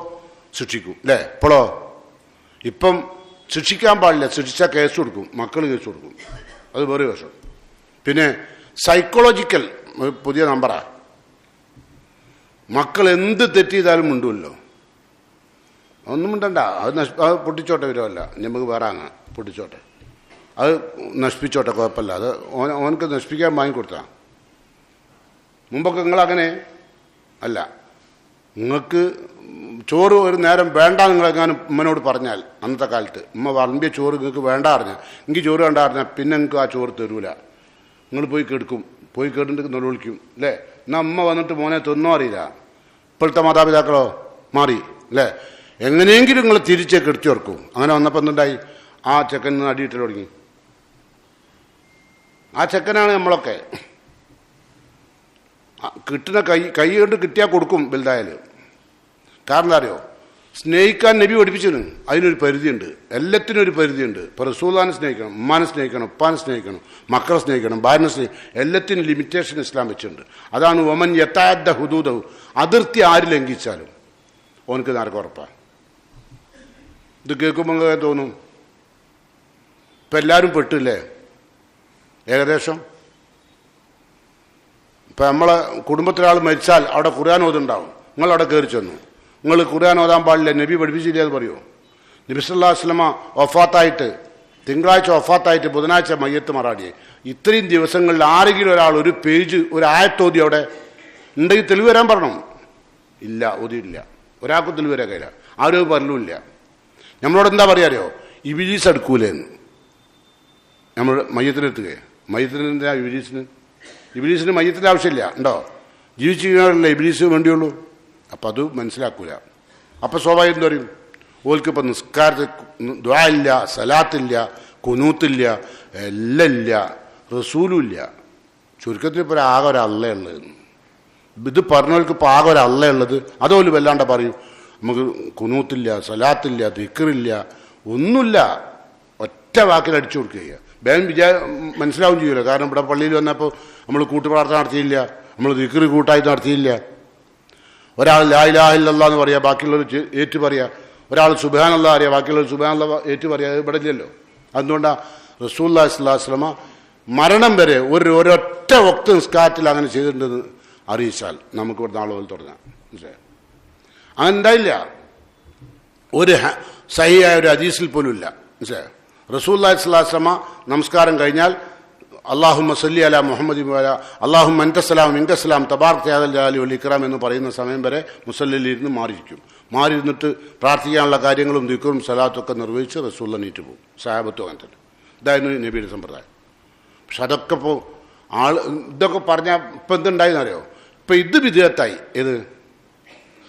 Speaker 1: ശിക്ഷിക്കും അല്ലേ? ഇപ്പോഴോ ഇപ്പം ശിക്ഷിക്കാൻ പാടില്ല, ശിക്ഷിച്ചാൽ കേസ് കൊടുക്കും, മക്കൾ കേസ് കൊടുക്കും, അത് വേറെ വശം. പിന്നെ സൈക്കോളജിക്കൽ പുതിയ നമ്പറാ, മക്കൾ എന്ത് തെറ്റ് ചെയ്താലും മിണ്ടുമല്ലോ, ഒന്നും മിണ്ടണ്ട, അത് പൊട്ടിച്ചോട്ടെ വരുമല്ല, നമുക്ക് വേറെ അങ്ങനെ പൊട്ടിച്ചോട്ടെ, അത് നശിപ്പിച്ചോട്ടെ, കുഴപ്പമില്ല, അത് ഓനക്ക് നശിപ്പിക്കാൻ വാങ്ങിക്കൊടുത്താ. മുമ്പൊക്കെ നിങ്ങളങ്ങനെ അല്ല, നിങ്ങൾക്ക് ചോറ് ഒരു നേരം വേണ്ട നിങ്ങളെങ്ങാനും ഉമ്മനോട് പറഞ്ഞാൽ, അന്നത്തെ കാലത്ത് ഉമ്മ പറമ്പിയ ചോറ് നിങ്ങൾക്ക് വേണ്ട അറിഞ്ഞാൽ, എനിക്ക് ചോറ് വേണ്ട അറിഞ്ഞാൽ പിന്നെ നിങ്ങൾക്ക് ആ ചോറ് തരൂല, നിങ്ങൾ പോയി കെടുക്കും, പോയി കേട്ടിട്ട് നിലവിളിക്കും അല്ലേ? എന്നാൽ അമ്മ വന്നിട്ട് മോനെ തിന്നോ അറിയില്ല. ഇപ്പോഴത്തെ മാതാപിതാക്കളോ മാറി അല്ലേ? എങ്ങനെയെങ്കിലും നിങ്ങൾ തിരിച്ചേ കെടുത്തി ഓർക്കും. അങ്ങനെ വന്നപ്പോൾ എന്തുണ്ടായി, ആ ചെക്കൻ നിന്ന് അടിയിട്ടൽ തുടങ്ങി. ആ ചെക്കനാണ് നമ്മളൊക്കെ കിട്ടുന്ന കൈ കൊണ്ട് കിട്ടിയാൽ കൊടുക്കും വലുതായാൽ. കാരണം എന്താ അറിയോ, സ്നേഹിക്കാൻ നബി പഠിപ്പിച്ചിരുന്നു, അതിനൊരു പരിധിയുണ്ട്, എല്ലാത്തിനും ഒരു പരിധിയുണ്ട്. ഇപ്പോൾ റസൂലുള്ളാഹിനെ സ്നേഹിക്കണം, ഉമ്മാനെ സ്നേഹിക്കണം, ഉപ്പാനെ സ്നേഹിക്കണം, മക്കളെ സ്നേഹിക്കണം, ഭാര്യനെ സ്നേഹിക്കണം, എല്ലാത്തിനും ലിമിറ്റേഷൻ ഇസ്ലാം വെച്ചിട്ടുണ്ട്. അതാണ് വമൻ യതഅദ്ദ ഹുദൂദഹു, അതിർത്തി ആര് ലംഘിച്ചാലും ഓനക്ക് നരകം ഉറപ്പാണ്. ഇത് കേൾക്കുമ്പോൾ തോന്നും ഇപ്പം എല്ലാവരും പെട്ടില്ലേ ഏകദേശം. ഇപ്പം നമ്മളെ കുടുംബത്തിലൊരാൾ മരിച്ചാൽ അവിടെ ഖുർആൻ ഓതുണ്ടാവും, നിങ്ങളവിടെ കയറി ചെന്നു, നിങ്ങൾ ഖുർആൻ ഓതാൻ പാടില്ല, നബി പഠിപ്പിച്ചില്ല എന്ന് പറയുമോ? നബി സല്ലല്ലാഹു അലൈഹി വസല്ലമ വഫാത്തായിട്ട് തിങ്കളാഴ്ച വഫാത്തായിട്ട് ബുധനാഴ്ച മയ്യത്ത് മറാടിയെ. ഇത്രയും ദിവസങ്ങളിൽ ആരെങ്കിലും ഒരാൾ ഒരു പേജ് ഒരു ആയത്തോതി അവിടെ ഉണ്ടെങ്കിൽ തെളിവ് വരാൻ പറയണം. ഇല്ല, ഒതിയില്ല. ഒരാൾക്കും തെളിവ് വരാൻ കഴിയില്ല. ആരും പറഞ്ഞില്ല. നമ്മളോട് എന്താ പറയാറിയോ? ഇബിലീസ് എടുക്കൂലെന്ന്. നമ്മൾ മയ്യത്തിനെത്തുകയെ മയ്യത്തിനെന്താ ഇബിലീസിന്? ഇബിലീസിന് മയ്യത്തിൻ്റെ ആവശ്യമില്ല. ഉണ്ടോ? ജീവിച്ചു കഴിഞ്ഞാലല്ലേ ഇബിലീസ് വേണ്ടിയുള്ളൂ. അപ്പം അത് മനസ്സിലാക്കൂല. അപ്പം സ്വാഭാവികം എന്താ പറയും? ഓൽക്കിപ്പോൾ നിസ്കാരത്തിൽ ദുആ ഇല്ല, സലാത്തില്ല, കുനൂത്തില്ല, എല്ലാം ഇല്ല, റസൂലും ഇല്ല. ചുരുക്കത്തിൽ ഇപ്പോൾ ആകെ ഒരു അള്ളേ ഉള്ളത്. ഇത് പറഞ്ഞവർക്ക് ഇപ്പോൾ ആകെ ഒരു അള്ളേ ഉള്ളത്. അതുപോലെ വല്ലാണ്ട് പറയും നമുക്ക് കുനൂത്തില്ല, സലാത്തില്ല, ദിക്റില്ല, ഒന്നുമില്ല. ഒറ്റ വാക്കിൽ അടിച്ചു കൊടുക്കുക. വേഗം മനസ്സിലാവും ചെയ്യൂല. കാരണം ഇവിടെ പള്ളിയിൽ വന്നപ്പോൾ നമ്മൾ കൂട്ടുപ്രാർത്ഥന നടത്തിയില്ല, നമ്മൾ ദിക്റ് കൂട്ടായിട്ട് നടത്തിയില്ല. ഒരാൾ ലാ ഇലാഹ ഇല്ലല്ലാഹ് എന്ന് പറയുക, ബാക്കിയുള്ളവർ ഏറ്റു പറയുക. ഒരാൾ സുബ്ഹാനല്ലാഹ് അറിയുക, ബാക്കിയുള്ളവർ സുബ്ഹാനല്ലാഹ് ഏറ്റു പറയുക. അത് ഇവിടെ ഇല്ലല്ലോ. അതുകൊണ്ടാണ് റസൂലുള്ളാഹി സ്വല്ലല്ലാഹു അലൈഹി വസല്ലമ മരണം വരെ ഒരൊറ്റ വക്ത് നിസ്കാരത്തിൽ അങ്ങനെ ചെയ്തിട്ടുണ്ടെന്ന് അറിയിച്ചാൽ നമുക്ക് ഇവിടെ നാളെ പോലെ തുടങ്ങാം. മനസ്സിലായോ? അങ്ങനെ ഉണ്ടായില്ല. ഒരു സഹിയായ ഒരു ഹദീസിൽ പോലും ഇല്ല. മനസ്സിലായോ? റസൂലുള്ളാഹി സ്വല്ലല്ലാഹു അലൈഹി വസല്ലമ നമസ്കാരം കഴിഞ്ഞാൽ അല്ലാഹുമ്മ സല്ലി അലാ മുഹമ്മദി വഅലാ അല്ലാഹുമ്മ അൻതസ്സലാം മിൻകസ്സലാം തബാറക യാ ദൽ ജലാലി വൽ ഇക്റാം എന്ന് പറയുന്ന സമയം വരെ മുസല്ലിലിരുന്ന് മാറിയിരുന്നിട്ട് പ്രാർത്ഥിക്കാനുള്ള കാര്യങ്ങളും ദിക്റും സലാത്തും ഒക്കെ നിർവഹിച്ച് റസൂലുള്ളാഹി എണീറ്റ് പോകും. സഹാബത്തും അങ്ങനെ തന്നെ. ഇതായിരുന്നു നബിയുടെ സമ്പ്രദായം. പക്ഷെ അതൊക്കെ ഇപ്പോൾ ഇതൊക്കെ പറഞ്ഞാൽ ഇപ്പം എന്തുണ്ടായെന്നറിയോ? ഇപ്പം ഇത് ബിദ്അത്തായി. ഏത്?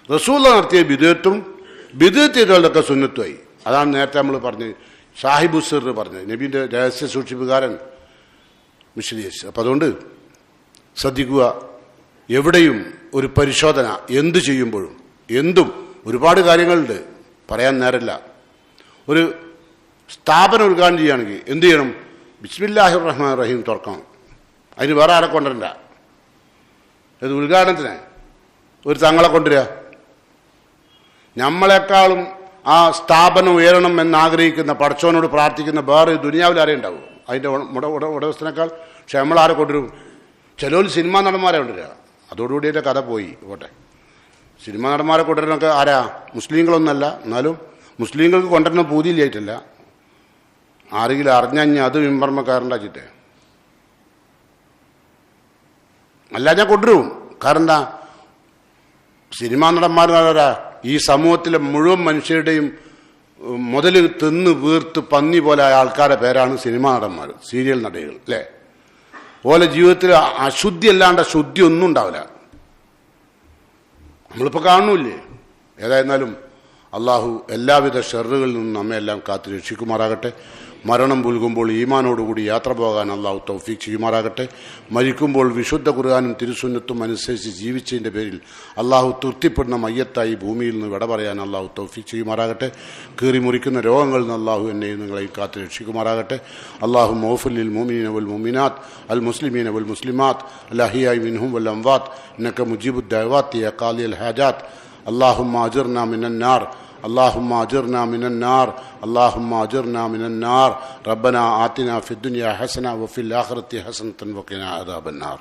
Speaker 1: റസൂലുള്ളാഹി നടത്തിയ ബിദ്അത്തും ബിദ്അത്ത് ചെയ്തവരുടെയൊക്കെ സുന്നത്തുമായി. അതാണ് നേരത്തെ നമ്മൾ പറഞ്ഞത്, സാഹിബു സിർ പറഞ്ഞത്, നബീൻ്റെ രഹസ്യ സൂക്ഷിപ്പുകാരൻ വിശദീകരിച്ചു. അപ്പം അതുകൊണ്ട് ശ്രദ്ധിക്കുക. എവിടെയും ഒരു പരിശോധന, എന്ത് ചെയ്യുമ്പോഴും എന്തും ഒരുപാട് കാര്യങ്ങളുണ്ട്, പറയാൻ നേരമില്ല. ഒരു സ്ഥാപനം ഉദ്ഘാടനം ചെയ്യുകയാണെങ്കിൽ എന്ത് ചെയ്യണം? ബിസ്മില്ലാഹിർ റഹ്മാനിർ റഹീം തുറക്കണം. അതിന് വേറെ ആരെ കൊണ്ടുവരണ്ട. ഇത് ഉദ്ഘാടനത്തിന് ഒരു തങ്ങളെ കൊണ്ടുവരിക. നമ്മളെക്കാളും ആ സ്ഥാപനം ഉയരണം എന്നാഗ്രഹിക്കുന്ന പടച്ചവനോട് പ്രാർത്ഥിക്കുന്ന വേറെ ദുനിയാവിൽ ആരേ ഉണ്ടാവും അതിൻ്റെ ഉടമസ്ഥനേക്കാൾ. പക്ഷെ നമ്മളാരെ കൊണ്ടുവരും? ചിലർ സിനിമാ നടന്മാരെ കൊണ്ടുവരിക. അതോടുകൂടി എൻ്റെ കഥ പോയി. പോട്ടെ. സിനിമാ നടന്മാരെ കൊണ്ടുവരുന്നൊക്കെ ആരാ? മുസ്ലിങ്ങളൊന്നല്ല. എന്നാലും മുസ്ലിങ്ങൾക്ക് കൊണ്ടുവരുന്ന പൂതിയില്ലായിട്ടല്ല. ആരെങ്കിലും അറിഞ്ഞാൽ അത് വിമ്പർമ്മക്കാരുണ്ടാച്ചിട്ടേ അല്ല ഞാൻ കൊണ്ടുവരും. കാരണം എന്താ? സിനിമാ നടന്മാരാരാ? ഈ സമൂഹത്തിലെ മുഴുവൻ മനുഷ്യരുടെയും മുതൽ തിന്ന് വീർത്ത് പന്നി പോലെ ആൾക്കാരുടെ പേരാണ് സിനിമാ നടന്മാർ, സീരിയൽ നടികൾ. അല്ലേ? ഓലെ ജീവിതത്തിൽ അശുദ്ധി അല്ലാണ്ട് ശുദ്ധി ഒന്നും ഉണ്ടാവില്ല. നമ്മളിപ്പോൾ കാണുന്നില്ലേ? ഏതായിരുന്നാലും അള്ളാഹു എല്ലാവിധ ഷെറുകളിൽ നിന്നും നമ്മയെല്ലാം കാത്തു രക്ഷിക്കുമാറാകട്ടെ. മരണം പുൽകുമ്പോൾ ഈമാനോടുകൂടി യാത്ര പോകാൻ അള്ളാഹു തൗഫീഖ് ചെയ്യുമാറാകട്ടെ. മരിക്കുമ്പോൾ വിശുദ്ധ ഖുർആനും തിരുസുന്നത്തും അനുസരിച്ച് ജീവിച്ചതിൻ്റെ പേരിൽ അള്ളാഹു തൃപ്തിപ്പെടുന്ന മയ്യത്തായി ഭൂമിയിൽ നിന്ന് വിട പറയാൻ അള്ളാഹു തൗഫീഖ് ചെയ്യുമാറാകട്ടെ. കീറി മുറിക്കുന്ന രോഗങ്ങളിൽ നിന്ന് അള്ളാഹു എന്നെയും നിങ്ങളെയും കാത്തു രക്ഷിക്കുമാറാകട്ടെ. അള്ളാഹു മൗഫുലിൽ മുഅ്മിനീന വൽ മുഅ്മിനാത്ത് അൽ മുസ്ലിമീന വൽ മുസ്ലിമാത്ത് അൽ അഹ്യാഇ മിൻഹും വൽ അംവാത്ത് ഇന്നക മുജീബുദ് ദഅവാത്തി യാ ഖാദിയൽ ഹാജാത്ത്. اللهم اجرنا من النار اللهم اجرنا من النار اللهم اجرنا من النار ربنا آتنا في الدنيا حسنة وفي الآخرة حسنة وقنا عذاب النار.